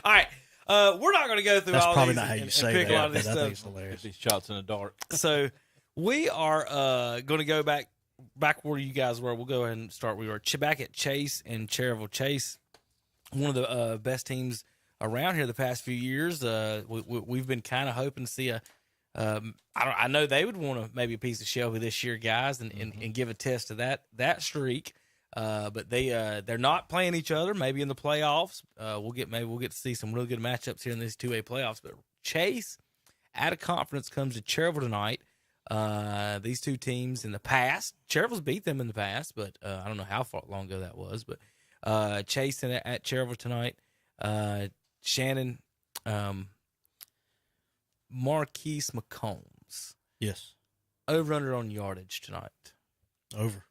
G: All right. We're not going to go through
H: That's
G: all
H: probably
G: these
H: not how you
G: and
H: say
G: pick
H: that,
G: a lot of
H: but
G: this
H: I think
G: stuff.
H: it's hilarious.
I: These shots in the dark.
G: So we are going to go back where you guys were. We'll go ahead and start. We were back at Chase and Cherryville. Chase, one of the best teams around here the past few years. We've been kind of hoping to see I know they would want maybe a piece of Shelby this year, guys, and give a test to that streak. But they're not playing each other. Maybe in the playoffs, we'll get to see some real good matchups here in these 2A playoffs. But Chase, at a conference, comes to Cherryville tonight. These two teams in the past, Cherryville's beat them in the past, but I don't know how long ago that was. But Chase at Cherville tonight. Shannon, Marquise McCombs.
H: Yes.
G: Over under on yardage tonight.
H: Over.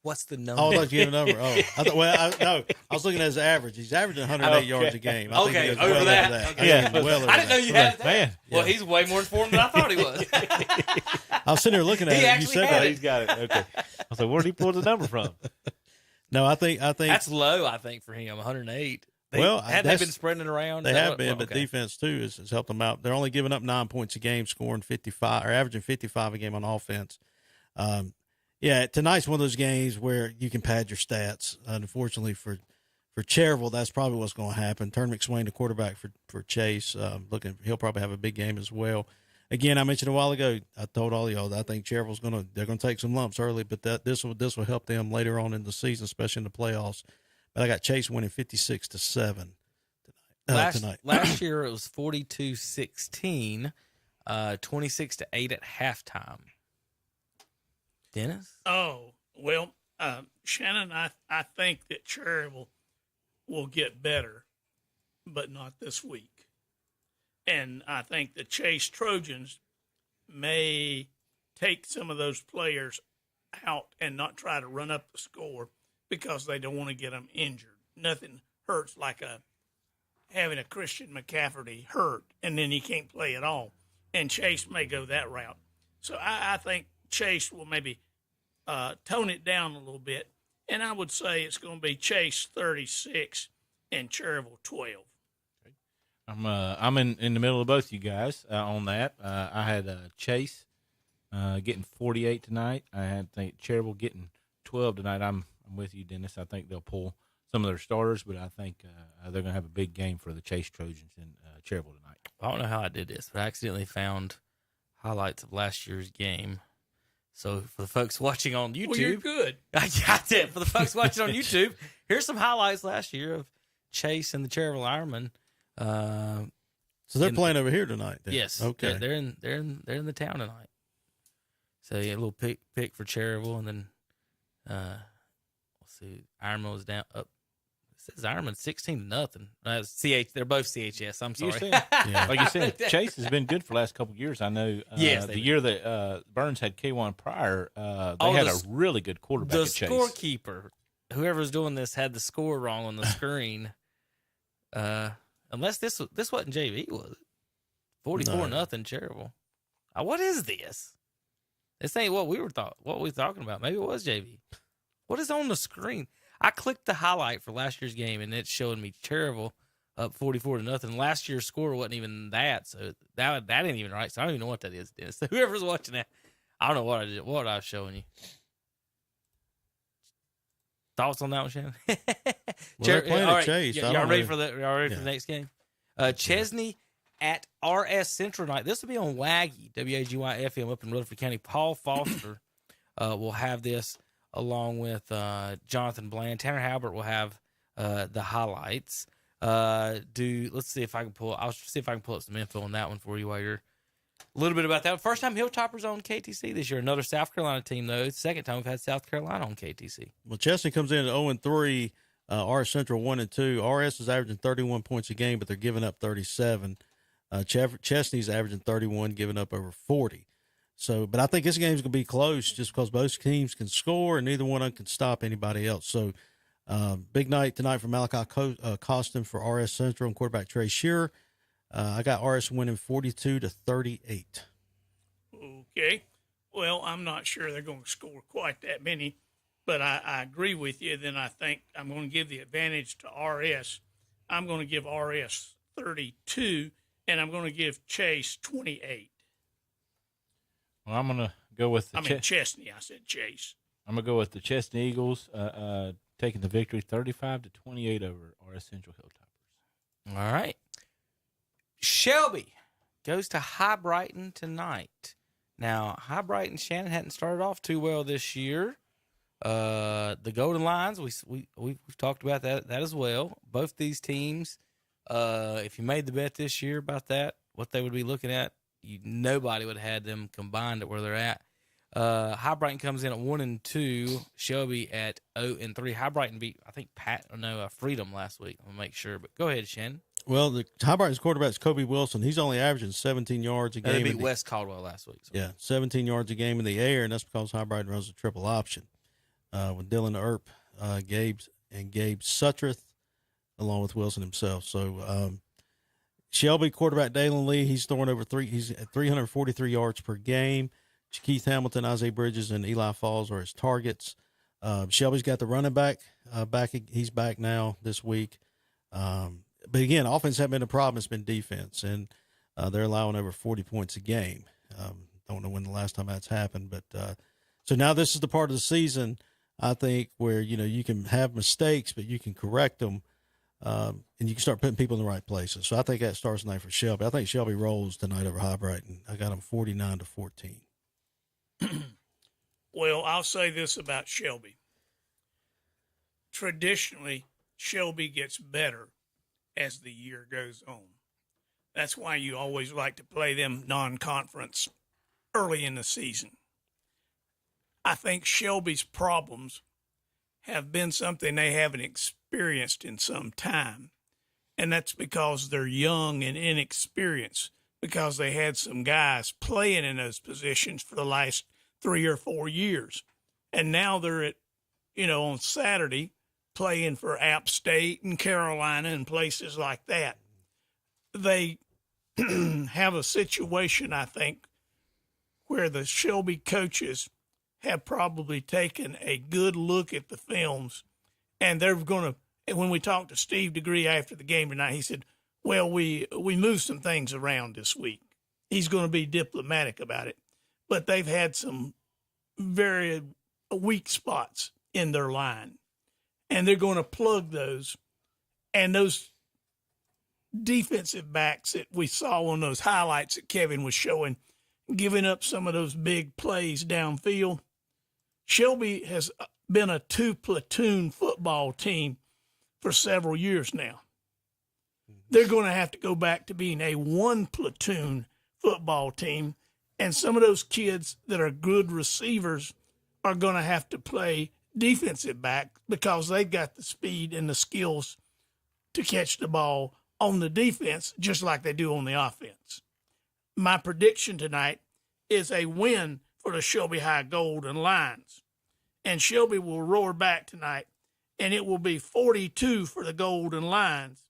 G: What's the number?
H: Oh, I thought you gave a number. Oh, I was looking at his average. He's averaging 108 yards a game. I think he goes
G: over
H: well
G: that.
H: over that.
G: Okay.
H: Yeah, well over
G: I didn't know you had that.
I: Man.
G: Well, he's way more informed than I thought he was.
H: I was sitting there looking at
G: He
H: it. You
G: actually
H: said
G: had
H: that.
G: it.
I: He's got it. Okay. I was like, where did he pull the number from?
H: No, I think
G: That's low, I think, for him. 108. Hadn't they been spreading it around?
H: They have been, but defense too has helped them out. They're only giving up 9 points a game, scoring 55 or averaging 55 a game on offense. Yeah, tonight's one of those games where you can pad your stats. Unfortunately for Cherville, that's probably what's going to happen. Turn McSwain, the quarterback for Chase, he'll probably have a big game as well. Again, I mentioned a while ago, I told all y'all that I think Cherville's they're going to take some lumps early, but this will help them later on in the season, especially in the playoffs. But I got Chase winning 56-7 tonight.
G: Last year it was 42-16, 26-8 at halftime. Dennis?
D: Oh, well, Shannon, I think that Cherville will get better, but not this week. And I think the Chase Trojans may take some of those players out and not try to run up the score because they don't want to get them injured. Nothing hurts like having a Christian McCafferty hurt, and then he can't play at all. And Chase may go that route. So I think Chase will maybe tone it down a little bit, and I would say it's going to be Chase 36 and Cherville 12.
I: I'm in the middle of both you guys on that. I had Chase getting 48 tonight. I had Cherville getting 12 tonight. I'm with you, Dennis. I think they'll pull some of their starters, but I think they're going to have a big game for the Chase Trojans in Cherville tonight.
G: I don't know how I did this, but I accidentally found highlights of last year's game. So for the folks watching on YouTube,
D: well, you're good.
G: I got it. For the folks watching on YouTube, here's some highlights last year of Chase and the Cherville Ironmen.
H: So they're playing over here tonight. Then.
G: Yes.
H: Okay.
G: They're in the town tonight. So yeah, a little pick for Cherville, and then let's see, Ironman was down up. It says Ironman 16-0. They're both CHS. I'm sorry.
I: Like you said, Chase has been good for the last couple of years. I know.
G: Yes,
I: the year that Burns had K1 prior, they had a really good quarterback.
G: The
I: at Chase.
G: scorekeeper, whoever's doing this, had the score wrong on the screen. Unless this wasn't JV, was it? 44-0 Cherville. What is this? This ain't what we were talking about. Maybe it was JV. What is on the screen? I clicked the highlight for last year's game, and it's showing me Cherville up 44-0. Last year's score wasn't even that, so that ain't even right. So I don't even know what that is, Dennis. So whoever's watching that, I don't know what I did. What I was showing you. Thoughts on that one, Shannon?
H: They're playing at Chase.
G: Y'all ready for the next game? Chesney at RS Central night. This will be on WAGY, WAGY FM up in Rutherford County. Paul Foster will have this along with Jonathan Bland. Tanner Halbert will have the highlights. Let's see if I can pull. I'll see if I can pull up some info on that one for you while you're a little bit about that. First time Hilltoppers on KTC this year. Another South Carolina team though. Second time we've had South Carolina on KTC.
H: Well, Chesney comes in at 0-3. RS Central 1-2. RS is averaging 31 points a game, but they're giving up 37. Chesney's averaging 31, giving up over 40. So, but I think this game's going to be close just because both teams can score and neither one of them can stop anybody else. So, big night tonight for Malachi Costin for RS Central and quarterback Trey Shearer. I got RS winning 42-38.
D: Okay. Well, I'm not sure they're going to score quite that many, but I agree with you. Then I think I'm going to give the advantage to RS. I'm going to give RS 32, and I'm going to give Chase 28.
I: Well, I'm going to go with
D: Chesney. I said Chase.
I: I'm going to go with the Chesney Eagles taking the victory 35-28 over RS Central Hilltoppers.
G: All right. Shelby goes to High Brighton tonight. Now, High Brighton, Shannon hadn't started off too well this year. The Golden Lions, we've talked about that as well. Both these teams, if you made the bet this year about that, what they would be looking at, nobody would have had them combined at where they're at. High Brighton comes in at 1-2. Shelby at 0-3. High Brighton beat, I think, Freedom last week. I'll make sure. But go ahead, Shannon.
H: Well, the High Brighton's quarterback is Kobe Wilson. He's only averaging 17 yards a game.
G: They beat West Caldwell last week. So.
H: Yeah, 17 yards a game in the air, and that's because High Brighton runs a triple option with Dylan Earp, Gabe Suttreth, along with Wilson himself. So Shelby quarterback Dalen Lee, he's throwing he's at 343 yards per game. Keith Hamilton, Isaiah Bridges, and Eli Falls are his targets. Shelby's got the running back back. He's back now this week. But again, offense hasn't been a problem. It's been defense, and they're allowing over 40 points a game. Don't know when the last time that's happened, but so now this is the part of the season, I think, where you can have mistakes, but you can correct them, and you can start putting people in the right places. So I think that starts tonight for Shelby. I think Shelby rolls tonight over High Brighton. I got them 49-14.
D: Well, I'll say this about Shelby. Traditionally, Shelby gets better as the year goes on. That's why you always like to play them non-conference early in the season. I think Shelby's problems have been something they haven't experienced in some time, and that's because they're young and inexperienced, because they had some guys playing in those positions for the last 3 or 4 years. And now they're at, on Saturday playing for App State and Carolina and places like that. They have a situation, I think, where the Shelby coaches have probably taken a good look at the films, and they're going to, when we talked to Steve Degree after the game tonight, he said, well, we moved some things around this week. He's going to be diplomatic about it. But they've had some very weak spots in their line, and they're going to plug those. And those defensive backs that we saw on those highlights that Kevin was showing, giving up some of those big plays downfield. Shelby has been a 2-platoon football team for several years now. They're going to have to go back to being a 1-platoon football team, and some of those kids that are good receivers are going to have to play defensive back because they've got the speed and the skills to catch the ball on the defense just like they do on the offense. My prediction tonight is a win for the Shelby High Golden Lions, and Shelby will roar back tonight, and it will be 42 for the Golden Lions,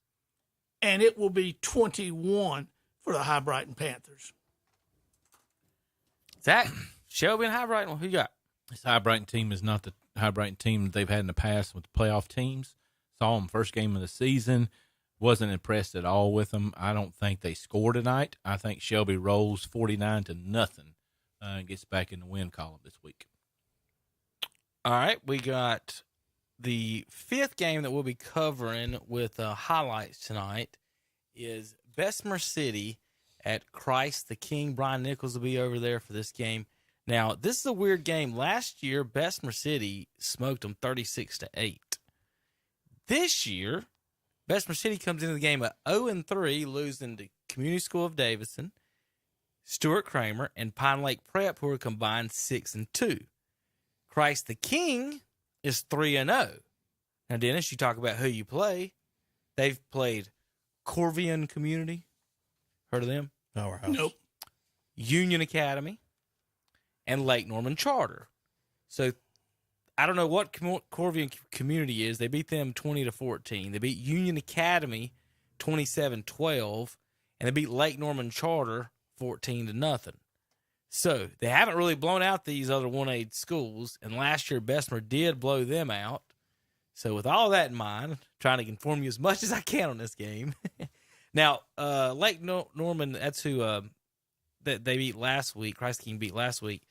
D: and it will be 21 for the High Brighton Panthers.
G: Zach, Shelby and High Brighton, who you got?
I: This High Brighton team is not the High Brighton team they've had in the past with the playoff teams. Saw them first game of the season. Wasn't impressed at all with them. I don't think they score tonight. I think Shelby rolls 49-0 and gets back in the win column this week.
G: All right, we got the fifth game that we'll be covering with highlights tonight is Bessemer City at Christ the King. Brian Nichols will be over there for this game. Now, this is a weird game. Last year, Bessemer City smoked them 36-8. This year, Bessemer City comes into the game at 0-3, losing to Community School of Davidson, Stuart Kramer, and Pine Lake Prep, who are combined 6-2. Christ the King is 3-0. Now, Dennis, you talk about who you play. They've played Corvian Community. Heard of them?
H: Powerhouse.
D: Nope.
G: Union Academy and Lake Norman Charter. So I don't know what Corvian Community is. They beat them 20-14. They beat Union Academy 27-12, and they beat Lake Norman Charter 14-0. So they haven't really blown out these other 1A schools, and last year Bessemer did blow them out. So with all that in mind, trying to inform you as much as I can on this game. Now, Lake Norman, that's who that they beat last week. Christ King beat last week.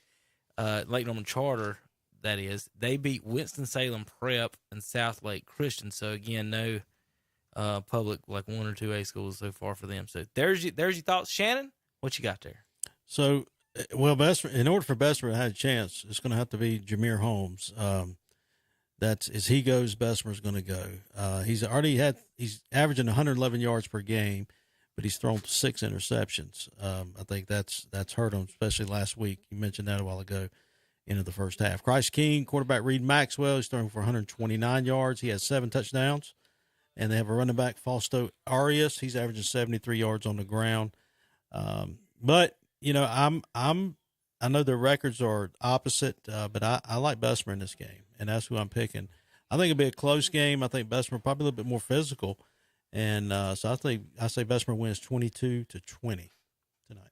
G: Lake Norman Charter, that is. They beat Winston-Salem Prep and South Lake Christian. So, again, no public, like 1 or 2A schools so far for them. So, there's your thoughts. Shannon, what you got there?
H: So, well, Bessemer, in order for Bessemer to have a chance, it's going to have to be Jameer Holmes. That's as he goes, Bessemer's going to go. He's averaging 111 yards per game, but he's thrown 6 interceptions. I think that's hurt him, especially last week. You mentioned that a while ago. into the first half. Christ King, quarterback Reed Maxwell, he's throwing for 129 yards. He has 7 touchdowns. And they have a running back, Fausto Arias. He's averaging 73 yards on the ground. But, you know, I know the records are opposite, but I like Bessemer in this game, and that's who I'm picking. I think it'll be a close game. I think Bessemer probably a little bit more physical. And so I say Bessemer wins 22-20 tonight.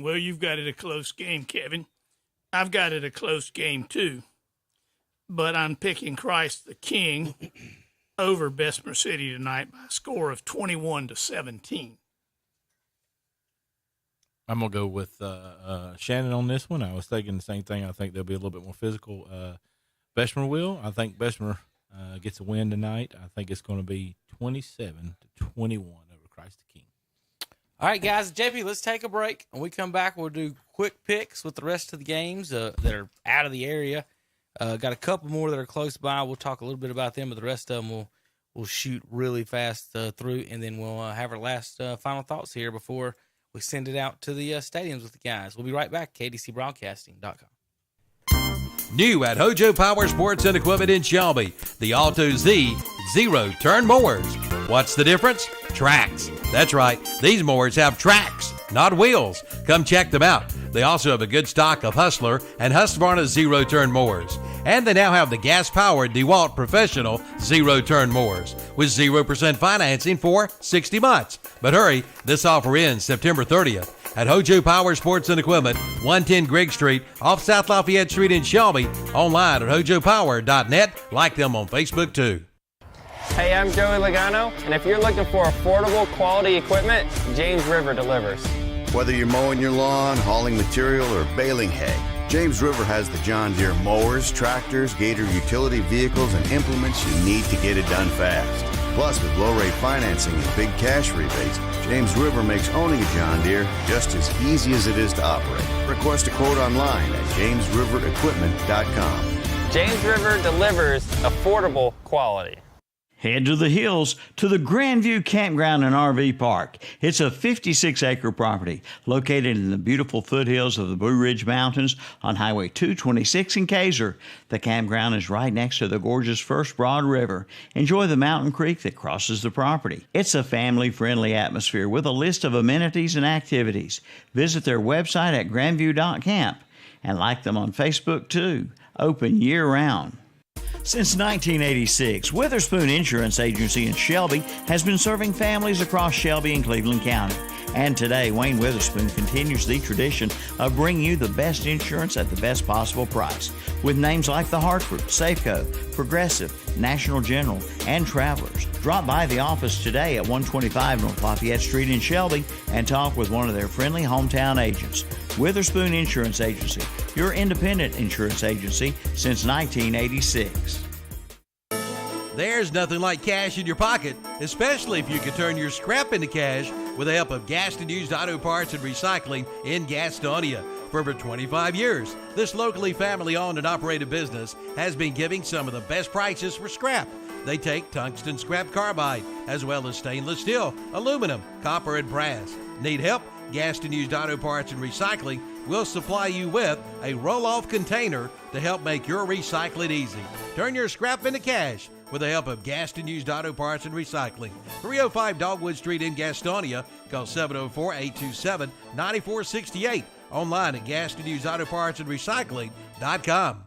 D: Well, you've got it a close game, Kevin. I've got it a close game, too. But I'm picking Christ the King over Bessemer City tonight by a score of 21-17.
I: I'm going to go with Shannon on this one. I was thinking the same thing. I think they'll be a little bit more physical. Bessemer will. I think Bessemer gets a win tonight. I think it's going to be 27-21 over Christ the King.
G: All right, guys. JP, let's take a break. When we come back, we'll do quick picks with the rest of the games that are out of the area. Got a couple more that are close by. We'll talk a little bit about them, but the rest of them we'll shoot really fast through, and then we'll have our last final thoughts here before we send it out to the stadiums with the guys. We'll be right back. KDCBroadcasting.com.
A: New at Hojo Power Sports and Equipment in Shelby, the Alto Z zero-turn mowers. What's the difference? Tracks. That's right. These mowers have tracks, not wheels. Come check them out. They also have a good stock of Hustler and Husqvarna zero-turn mowers. And they now have the gas-powered DeWalt Professional zero-turn mowers with 0% financing for 60 months. But hurry, this offer ends September 30th. At Hojo Power Sports and Equipment, 110 Grigg Street, off South Lafayette Street in Shelby. Online at hojopower.net. Like them on Facebook, too.
K: Hey, I'm Joey Logano, and if you're looking for affordable, quality equipment, James River delivers.
L: Whether you're mowing your lawn, hauling material, or baling hay, James River has the John Deere mowers, tractors, Gator utility vehicles, and implements you need to get it done fast. Plus, with low-rate financing and big cash rebates, James River makes owning a John Deere just as easy as it is to operate. Request a quote online at jamesriverequipment.com.
K: James River delivers affordable quality.
J: Head to the hills to the Grandview Campground and RV Park. It's a 56-acre property located in the beautiful foothills of the Blue Ridge Mountains on Highway 226 in Kaiser. The campground is right next to the gorgeous First Broad River. Enjoy the mountain creek that crosses the property. It's a family-friendly atmosphere with a list of amenities and activities. Visit their website at grandview.camp and like them on Facebook too. Open year-round. Since 1986, Witherspoon Insurance Agency in Shelby has been serving families across Shelby and Cleveland County. And today, Wayne Witherspoon continues the tradition of bringing you the best insurance at the best possible price. With names like The Hartford, Safeco, Progressive, National General, and Travelers. Drop by the office today at 125 North Lafayette Street in Shelby and talk with one of their friendly hometown agents. Witherspoon Insurance Agency, your independent insurance agency since 1986.
A: There's nothing like cash in your pocket, especially if you can turn your scrap into cash with the help of Gaston Used Auto Parts and Recycling in Gastonia. For over 25 years, this locally family-owned and operated business has been giving some of the best prices for scrap. They take tungsten scrap carbide, as well as stainless steel, aluminum, copper, and brass. Need help? Gaston Used Auto Parts and Recycling will supply you with a roll-off container to help make your recycling easy. Turn your scrap into cash with the help of Gaston Used Auto Parts and Recycling. 305 Dogwood Street in Gastonia. Call 704-827-9468. Online at GastonUsedAutoPartsAndRecycling.com.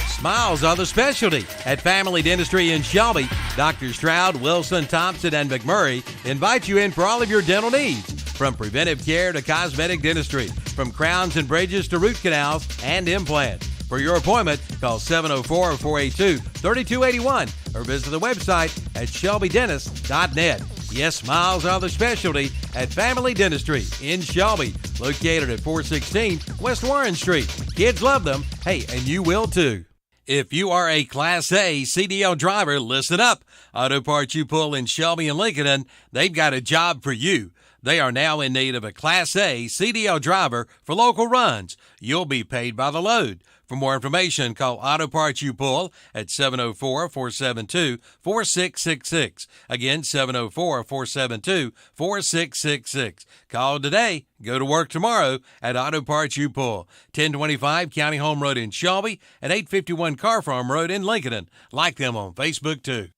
A: Smiles are the specialty at Family Dentistry in Shelby. Dr. Stroud, Wilson, Thompson, and McMurray invite you in for all of your dental needs. From preventive care to cosmetic dentistry, from crowns and bridges to root canals and implants. For your appointment, call 704-482-3281 or visit the website at shelbydentist.net. Yes, smiles are the specialty at Family Dentistry in Shelby, located at 416 West Warren Street. Kids love them. Hey, and you will too. If you are a Class A CDL driver, listen up. Auto Parts You Pull in Shelby and Lincoln, they've got a job for you. They are now in need of a Class A CDL driver for local runs. You'll be paid by the load. For more information, call Auto Parts You Pull at 704-472-4666. Again, 704-472-4666. Call today. Go to work tomorrow at Auto Parts You Pull. 1025 County Home Road in Shelby and 851 Car Farm Road in Lincoln. Like them on Facebook, too.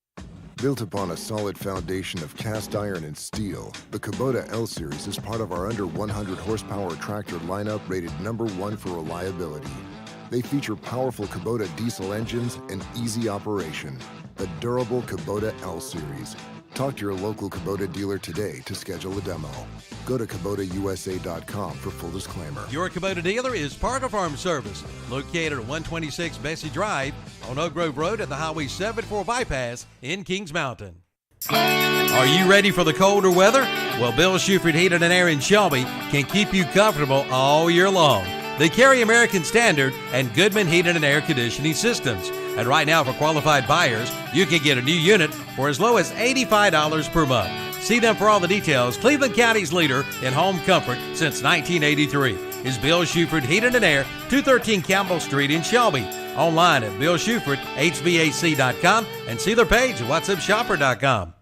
M: Built upon a solid foundation of cast iron and steel, the Kubota L-Series is part of our under 100 horsepower tractor lineup rated #1 for reliability. They feature powerful Kubota diesel engines and easy operation. The durable Kubota L-Series. Talk to your local Kubota dealer today to schedule a demo. Go to KubotaUSA.com for full disclaimer.
A: Your Kubota dealer is Parker Farm Service, located at 126 Bessie Drive on Oak Grove Road at the Highway 74 bypass in Kings Mountain. Are you ready for the colder weather? Well, Bill Shuford Heating and Air in Shelby can keep you comfortable all year long. They carry American Standard and Goodman Heating and Air Conditioning Systems. And right now, for qualified buyers, you can get a new unit for as low as $85 per month. See them for all the details. Cleveland County's leader in home comfort since 1983 is Bill Shuford Heating and Air, 213 Campbell Street in Shelby. Online at BillShufordHVAC.com and see their page at WhatsAppShopper.com.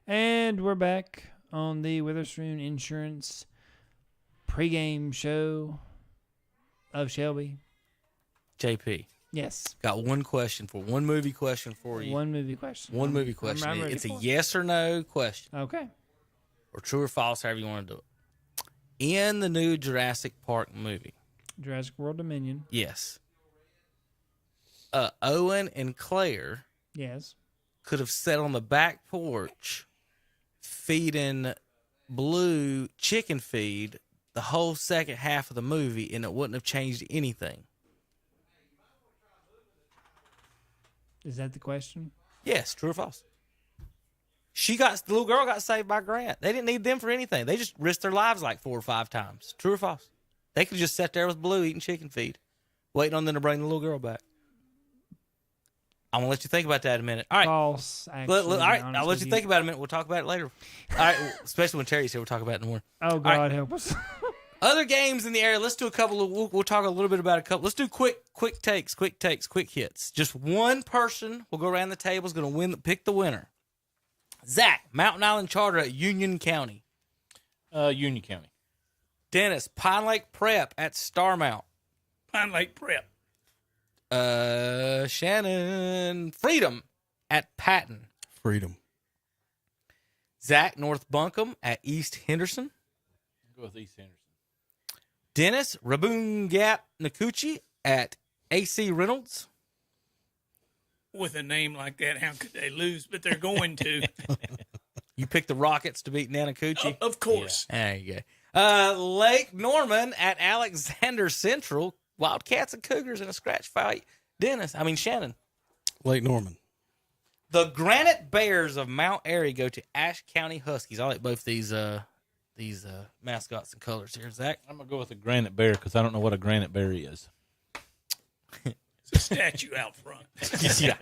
F: And we're back on the Witherspoon Insurance pregame show of Shelby.
G: JP.
F: Yes.
G: Got one question for one movie question for you.
F: One movie question.
G: One movie question.
F: I'm
G: It's a
F: ready for it.
G: yes or no question.
F: Okay.
G: Or true or false, however you want to do it. In the new Jurassic Park movie.
F: Jurassic World Dominion.
G: Yes. Owen and Claire.
F: Yes.
G: Could have sat on the back porch feeding Blue chicken feed the whole second half of the movie, and it wouldn't have changed anything.
F: Is that the question?
G: Yes, true or false? The little girl got saved by Grant. They didn't need them for anything. They just risked their lives like 4 or 5 times. True or false? They could have just sat there with Blue eating chicken feed, waiting on them to bring the little girl back. I'm going to let you think about that in a minute. All right.
F: False, actually.
G: All right, I'll let you think about it a minute. We'll talk about it later. All right, especially when Terry's here, we'll talk about it in the morning.
F: Oh, God, help us.
G: Other games in the area. Let's do a couple of. We'll talk a little bit about a couple. Let's do quick takes, quick hits. Just one person will go around the table is going to pick the winner. Zach, Mountain Island Charter at Union County.
I: Union County.
G: Dennis, Pine Lake Prep at Starmount.
D: Pine Lake Prep.
G: Shannon, Freedom at Patton.
H: Freedom.
G: Zach, North Buncombe at East Henderson.
I: Go with East Henderson.
G: Dennis, Raboon Gap Nakuchi at AC Reynolds.
D: With a name like that, how could they lose? But they're going to.
G: You picked the Rockets to beat Nanakuchi?
D: Of course.
G: Yeah. There you go. Lake Norman at Alexander Central. Wildcats and Cougars in a scratch fight. Shannon.
H: Lake Norman.
G: The Granite Bears of Mount Airy go to Ashe County Huskies. I like both these mascots and colors here, Zach.
I: I'm going to go with a granite bear because I don't know what a granite bear is.
D: It's a statue out front.
G: Yeah.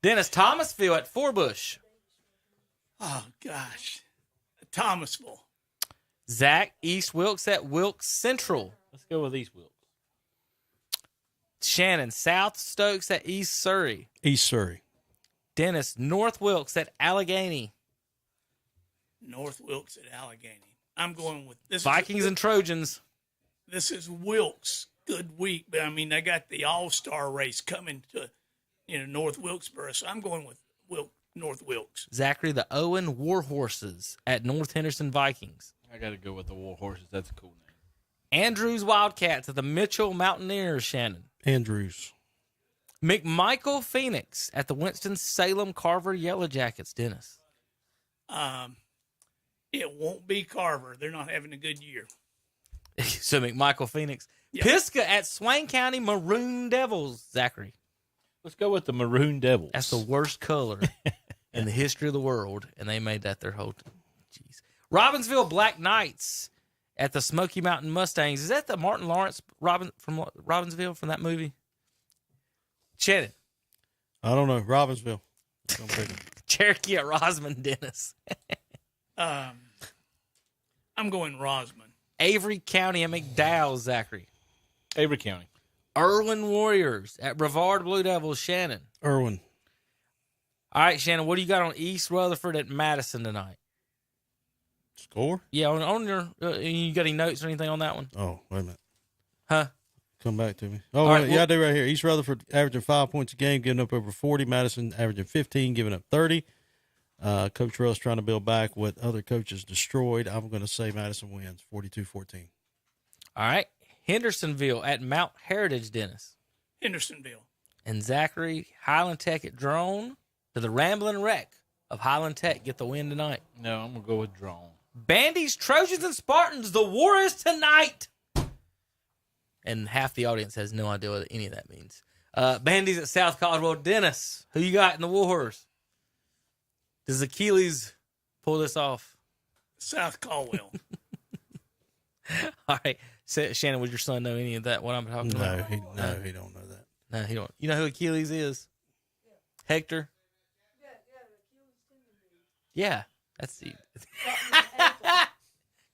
G: Dennis, Thomasville at Forbush.
D: Oh, gosh. Thomasville.
G: Zach, East Wilkes at Wilkes Central.
I: Let's go with East Wilkes.
G: Shannon, South Stokes at East Surrey.
H: East Surrey.
G: Dennis, North Wilkes at Allegheny.
D: North Wilkes at Allegheny. I'm going with this.
G: Vikings and Trojans.
D: This is Wilkes. Good week, but they got the All-Star race coming to, North Wilkesboro. So I'm going with North Wilkes.
G: Zachary, the Owen Warhorses at North Henderson Vikings.
I: I got to go with the Warhorses. That's a cool name.
G: Andrews Wildcats at the Mitchell Mountaineers. Shannon.
H: Andrews.
G: McMichael Phoenix at the Winston-Salem Carver Yellow Jackets. Dennis.
D: It won't be Carver. They're not having a good year.
G: So McMichael Phoenix.
D: Yep.
G: Pisgah at Swain County Maroon Devils. Zachary.
I: Let's go with the Maroon Devils.
G: That's the worst color in the history of the world, and they made that their whole team. Jeez. Robbinsville Black Knights at the Smoky Mountain Mustangs. Is that the Martin Lawrence from Robbinsville from that movie? Shannon.
H: I don't know. Robbinsville.
G: Cherokee at Rosman. Dennis.
D: I'm going Rosman.
G: Avery County at McDowell. Zachary.
I: Avery County.
G: Irwin Warriors at Brevard Blue Devils. Shannon.
H: Irwin.
G: All right, Shannon, what do you got on East Rutherford at Madison tonight?
H: Score?
G: Yeah, on your you got any notes or anything on that one?
H: Oh, wait a minute.
G: Huh?
H: Come back to me. Oh,
G: right,
H: yeah, I do right here. East Rutherford averaging 5 points a game, giving up over 40. Madison averaging 15, giving up 30. Coach Russ trying to build back what other coaches destroyed. I'm going to say Madison wins 42-14.
G: All right. Hendersonville at Mount Heritage, Dennis.
D: Hendersonville.
G: And Zachary, Highland Tech at Drone. To the Rambling Wreck of Highland Tech get the win tonight.
I: No, I'm going to go with Drone.
G: Bandies, Trojans, and Spartans, the war is tonight. And half the audience has no idea what any of that means. Bandies at South Caldwell. Dennis, who you got in the wars? Does Achilles pull this off?
D: South Caldwell.
G: All right. Shannon, would your son know any of that, what I'm talking about?
H: He don't know that.
G: No, he don't. You know who Achilles is? Hector? Yeah. That's the...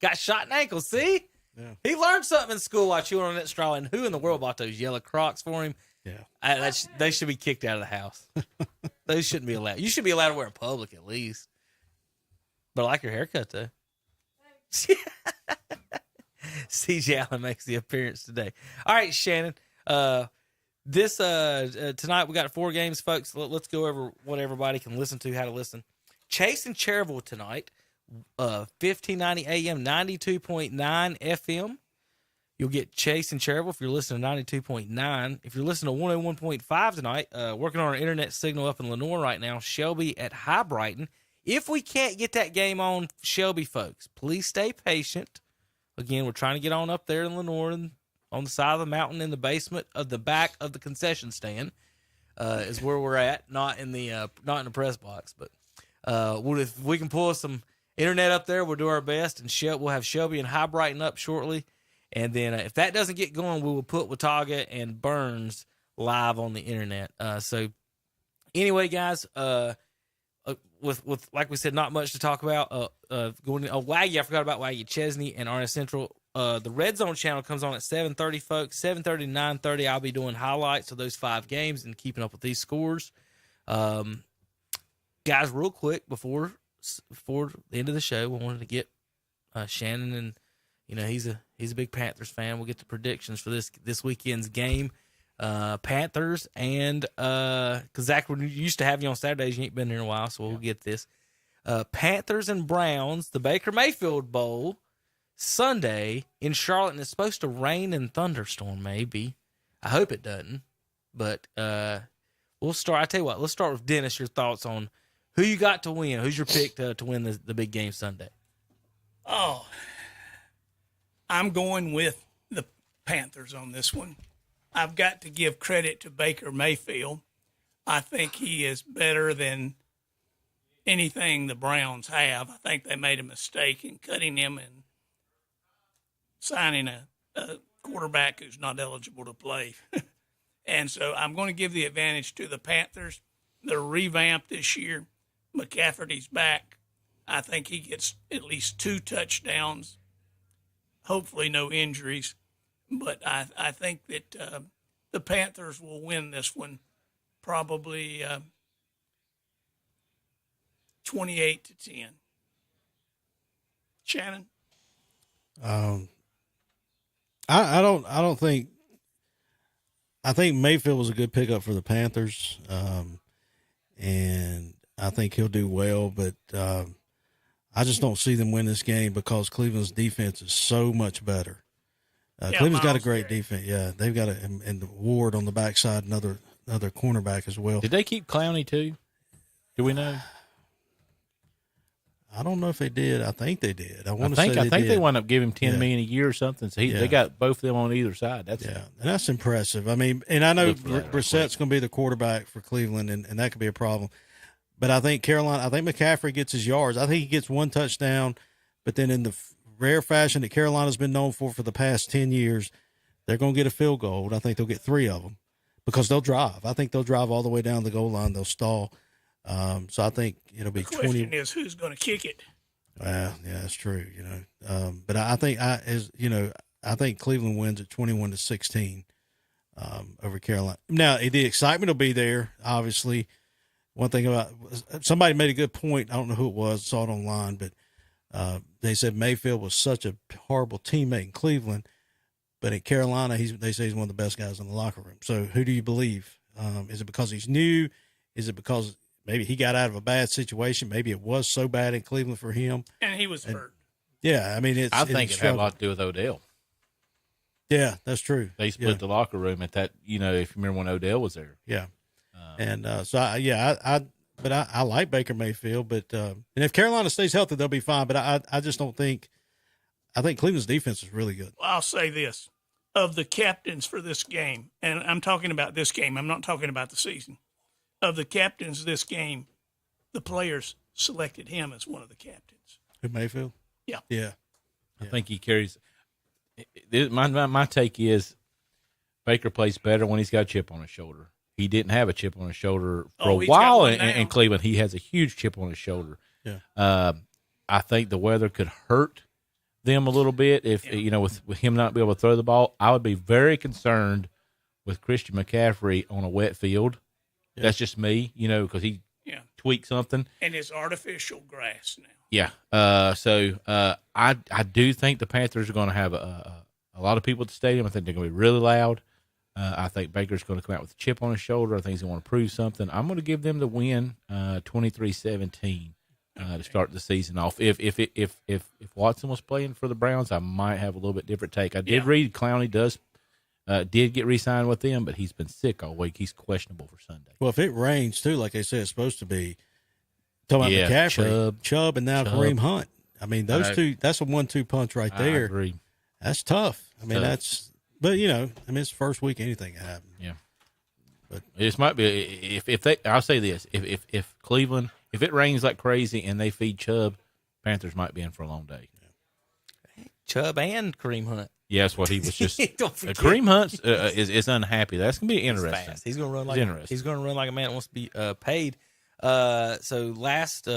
G: Got shot in ankle, see?
H: Yeah.
G: He learned something in school while chewing on that straw, and who in the world bought those yellow Crocs for him?
H: Yeah.
G: They should be kicked out of the house. Those shouldn't be allowed. You should be allowed to wear in public at least. But I like your haircut, though. CJ Allen makes the appearance today. All right, Shannon. This tonight we got 4 games, folks. Let's go over what everybody can listen to, how to listen. Chase and Cherville tonight, 1590 AM, 92.9 FM. You'll get Chase and Cherville if you're listening to 92.9. If you're listening to 101.5 tonight, working on our internet signal up in Lenoir right now, Shelby at High Brighton. If we can't get that game on Shelby, folks, please stay patient. Again, we're trying to get on up there in Lenoir and on the side of the mountain in the basement of the back of the concession stand is where we're at, not in the press box. But if we can pull some internet up there, we'll do our best, and we'll have Shelby and High Brighton up shortly. And then if that doesn't get going, we will put Watauga and Burns live on the internet. So anyway, guys, with like we said, not much to talk about. Going to Waggy, I forgot about Waggy. Chesney and RS Central. The Red Zone channel comes on at 7:30, folks. 7:30 to 9:30. I'll be doing highlights of those 5 games and keeping up with these scores. Guys, real quick before the end of the show, we wanted to get Shannon, and he's a big Panthers fan. We'll get the predictions for this weekend's game. Panthers and because Zach, we used to have you on Saturdays. You ain't been here in a while, so we'll get this. Panthers and Browns, the Baker Mayfield Bowl, Sunday in Charlotte, and it's supposed to rain and thunderstorm. Maybe, I hope it doesn't. But we'll start. I tell you what, let's start with Dennis. Your thoughts on who you got to win? Who's your pick to win the big game Sunday?
D: Oh, I'm going with the Panthers on this one. I've got to give credit to Baker Mayfield. I think he is better than anything the Browns have. I think they made a mistake in cutting him and signing a quarterback who's not eligible to play. And so I'm going to give the advantage to the Panthers. They're revamped this year. McCafferty's back. I think he gets at least 2 touchdowns, hopefully no injuries. But I think that the Panthers will win this one probably 28-10. Shannon?
H: I don't think. I think Mayfield was a good pickup for the Panthers, and I think he'll do well. But I just don't see them win this game because Cleveland's defense is so much better. Cleveland's got a great defense. Yeah, they've got and Ward on the backside, another cornerback as well.
I: Did they keep Clowney too? Do we know?
H: I don't know if they did. I think they did. I think
I: they wound up giving him $10 million a year or something. So they got both of them on either side.
H: And that's impressive. I mean, and I know Brissett's going to be the quarterback for Cleveland, and that could be a problem. But I think McCaffrey gets his yards. I think he gets 1 touchdown, but then in the rare fashion that Carolina's been known for the past 10 years, they're going to get a field goal. I think they'll get 3 of them because they'll drive. I think they'll drive all the way down the goal line. They'll stall. So I think it'll be 20.
D: The question is who's going to kick it.
H: Well, yeah, that's true. But I think I think Cleveland wins at 21-16. over Carolina. Now, the excitement will be there, obviously. One thing about somebody made a good point. I don't know who it was, saw it online, but they said Mayfield was such a horrible teammate in Cleveland, but in Carolina, they say he's one of the best guys in the locker room. So who do you believe? Is it because he's new? Is it because maybe he got out of a bad situation? Maybe it was so bad in Cleveland for him.
D: And he was hurt.
H: Yeah, I mean,
I: I think it had a lot to do with Odell.
H: Yeah, that's true.
I: They split the locker room at that, if you remember when Odell was there.
H: Yeah. I like Baker Mayfield, but and if Carolina stays healthy, they'll be fine. But I just don't think. I think Cleveland's defense is really good.
D: Well, I'll say this: of the captains for this game, and I'm talking about this game. I'm not talking about the season. Of the captains this game, the players selected him as one of the captains.
H: Who, Mayfield?
D: Yeah.
H: Yeah.
I: I think he carries. My take is Baker plays better when he's got a chip on his shoulder. He didn't have a chip on his shoulder for a while in Cleveland. He has a huge chip on his shoulder.
H: Yeah.
I: I think the weather could hurt them a little bit if with him not being able to throw the ball. I would be very concerned with Christian McCaffrey on a wet field. Yeah. That's just me, because he tweaked something.
D: And it's artificial grass now.
I: Yeah. So I do think the Panthers are going to have a lot of people at the stadium. I think they're going to be really loud. I think Baker's going to come out with a chip on his shoulder. I think he's going to want to prove something. I'm going to give them the win, 23-17, to start the season off. If Watson was playing for the Browns, I might have a little bit different take. I did read Clowney did get re-signed with them, but he's been sick all week. He's questionable for Sunday.
H: Well, if it rains too, like they said, it's supposed to be. Talking about McCaffrey, Chubb, and now Kareem Hunt. I mean, those two. That's a 1-2 punch right there.
I: I agree.
H: That's tough. I mean, But it's the first week, anything can happen.
I: Yeah.
H: But
I: this might be I'll say this: if Cleveland, if it rains like crazy and they feed Chubb, Panthers might be in for a long day.
G: Yeah. Chubb and Kareem Hunt.
I: Yeah, that's what he was just. Kareem Hunt is unhappy. That's gonna be interesting.
G: Fast. He's gonna run like a man that wants to be paid. So last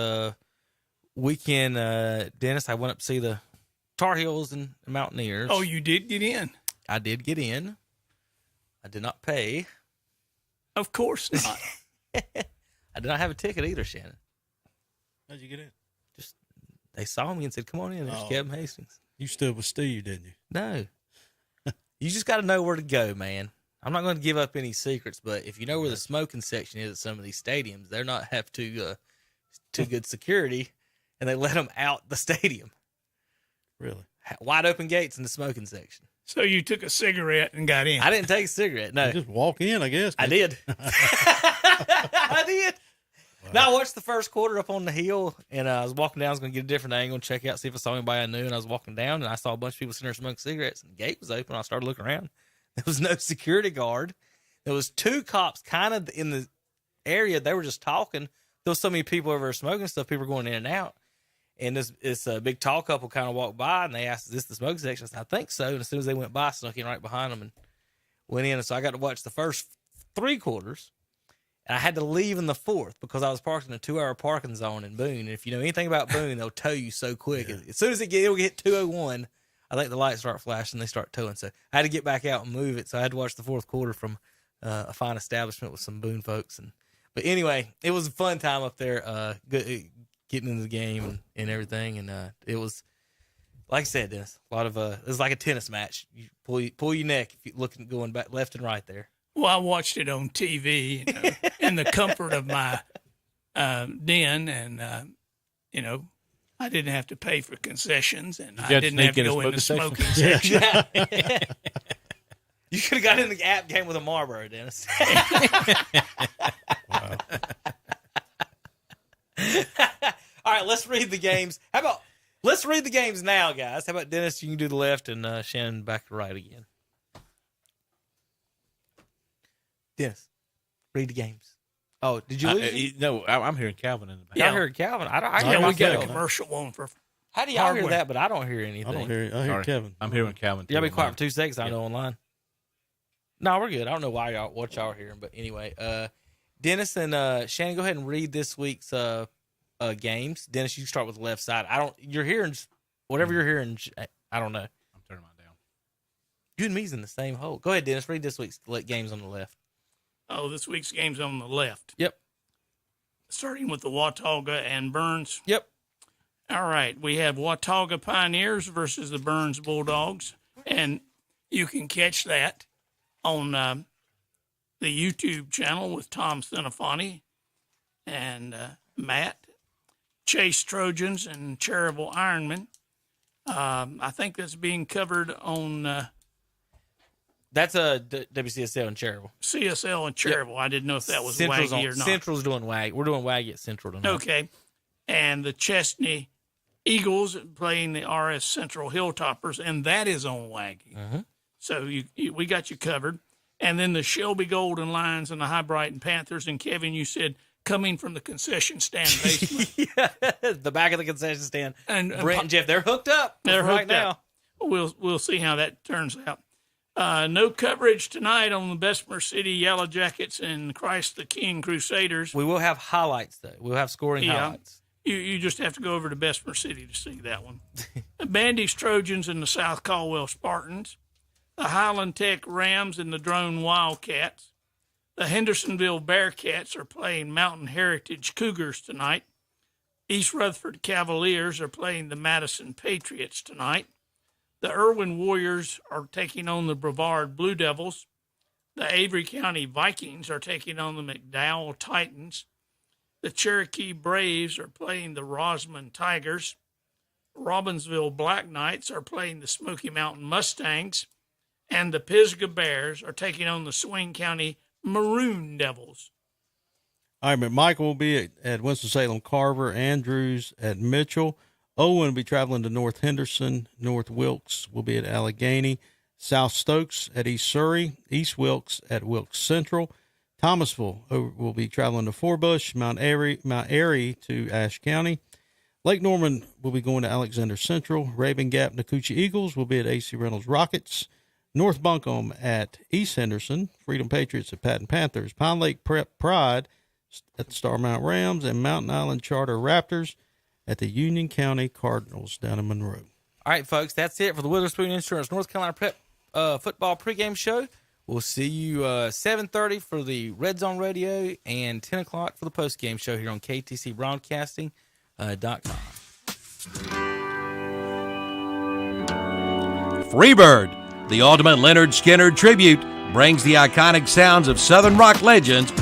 G: weekend, Dennis, I went up to see the Tar Heels and Mountaineers.
D: Oh, you did get in?
G: I did get in. I did not pay.
D: Of course not.
G: I did not have a ticket either, Shannon.
H: How'd you get in?
G: Just they saw me and said, "Come on in." There's Kevin Hastings.
H: You stood with Steve, didn't you?
G: No. You just got to know where to go, man. I'm not going to give up any secrets, but if you know where the smoking section is at some of these stadiums, they're not have too good security, and they let them out the stadium.
H: Really?
G: Wide open gates in the smoking section.
D: So you took a cigarette and got in?
G: I didn't take a cigarette, no.
H: You just walk in, I guess.
G: I did. I did. Wow. Now, I watched the first quarter up on the hill, and I was walking down. I was going to get a different angle and check out, see if I saw anybody I knew. And I was walking down, and I saw a bunch of people sitting there smoking cigarettes, and the gate was open. I started looking around. There was no security guard. There was two cops kind of in the area. They were just talking. There was so many people over there smoking stuff. People were going in and out. And this big tall couple kind of walked by, and they asked, "Is this the smoking section?" I said, "I think so." And as soon as they went by, I snuck in right behind them and went in. And so I got to watch the first 3 quarters. And I had to leave in the 4th because I was parked in a 2-hour parking zone in Boone. And if you know anything about Boone, they'll tow you so quick. Yeah. As soon as it'll get 2:01, I think the lights start flashing, they start towing. So I had to get back out and move it. So I had to watch the 4th quarter from a fine establishment with some Boone folks. But anyway, it was a fun time up there, getting into the game and everything. And it was, like I said, Dennis, a lot of it was like a tennis match. You pull your neck if you're looking, going back left and right there.
D: Well, I watched it on TV in the comfort of my den, and I didn't have to pay for concessions, and I didn't have to go in the smoking section.
G: You could have got in the app game with a Marlboro, Dennis.
H: Wow.
G: All right, let's read the games. Let's read the games now, guys? How about Dennis? You can do the left, and Shannon back to right again. Dennis, read the games. Oh, did you lose?
I: No, I'm hearing Calvin in the back.
G: Yeah, I heard Calvin.
D: We got a commercial on for.
G: How do y'all hear that? But I don't hear anything.
H: I don't hear. I hear Kevin.
I: I'm hearing Calvin.
G: Y'all be quiet for 2 seconds. I know online. No, we're good. I don't know what y'all are hearing, but anyway, Dennis and Shannon, go ahead and read this week's games. Dennis, you start with the left side. You're hearing whatever you're hearing. I don't know.
I: I'm turning mine down.
G: You and me's in the same hole. Go ahead, Dennis. Read this week's games on the left.
D: Oh, this week's game's on the left.
G: Yep.
D: Starting with the Watauga and Burns.
G: Yep.
D: All right. We have Watauga Pioneers versus the Burns Bulldogs. And you can catch that on the YouTube channel with Tom Senefani and Matt. Chase Trojans and Cherryville Ironmen. I think that's being covered on...
G: That's a WCSL and Cherryville.
D: CSL and Cherryville. Yep. I didn't know if that was
G: Central's
D: Waggy or not.
G: Central's doing Waggy. We're doing Waggy at Central tonight.
D: Okay. And the Chesney Eagles playing the RS Central Hilltoppers, and that is on Waggy.
G: Uh-huh.
D: So we got you covered. And then the Shelby Golden Lions and the High Brighton Panthers. And Kevin, you said coming from the concession stand basement.
G: Yeah, the back of the concession stand.
D: And
G: Brent and Jeff, they're hooked up.
D: They're
G: right
D: hooked
G: now.
D: Up. We'll see how that turns out. No coverage tonight on the Bessemer City Yellow Jackets and Christ the King Crusaders.
G: We will have highlights, though. We'll have scoring highlights.
D: You just have to go over to Bessemer City to see that one. The Bandy's Trojans and the South Caldwell Spartans. The Highland Tech Rams and the Drone Wildcats. The Hendersonville Bearcats are playing Mountain Heritage Cougars tonight. East Rutherford Cavaliers are playing the Madison Patriots tonight. The Irwin Warriors are taking on the Brevard Blue Devils. The Avery County Vikings are taking on the McDowell Titans. The Cherokee Braves are playing the Rosman Tigers. Robbinsville Black Knights are playing the Smoky Mountain Mustangs. And the Pisgah Bears are taking on the Swain County Maroon Devils.
H: All right, McMichael will be at Winston-Salem Carver, Andrews at Mitchell. Owen will be traveling to North Henderson. North Wilkes will be at Allegheny. South Stokes at East Surrey. East Wilkes at Wilkes Central. Thomasville will be traveling to Forbush. Mount Airy to Ashe County. Lake Norman will be going to Alexander Central. Raven Gap Nakuchi Eagles will be at AC Reynolds Rockets. North Buncombe at East Henderson. Freedom Patriots at Patton Panthers. Pine Lake Prep Pride at the Starmount Rams. And Mountain Island Charter Raptors at the Union County Cardinals down in Monroe.
G: All right, folks, that's it for the Witherspoon Insurance North Carolina Prep football pregame show. We'll see you 7:30 for the Red Zone Radio and 10 o'clock for the postgame show here on KTCBroadcasting.com.
A: Freebird, the ultimate Leonard Skinner tribute, brings the iconic sounds of Southern rock legends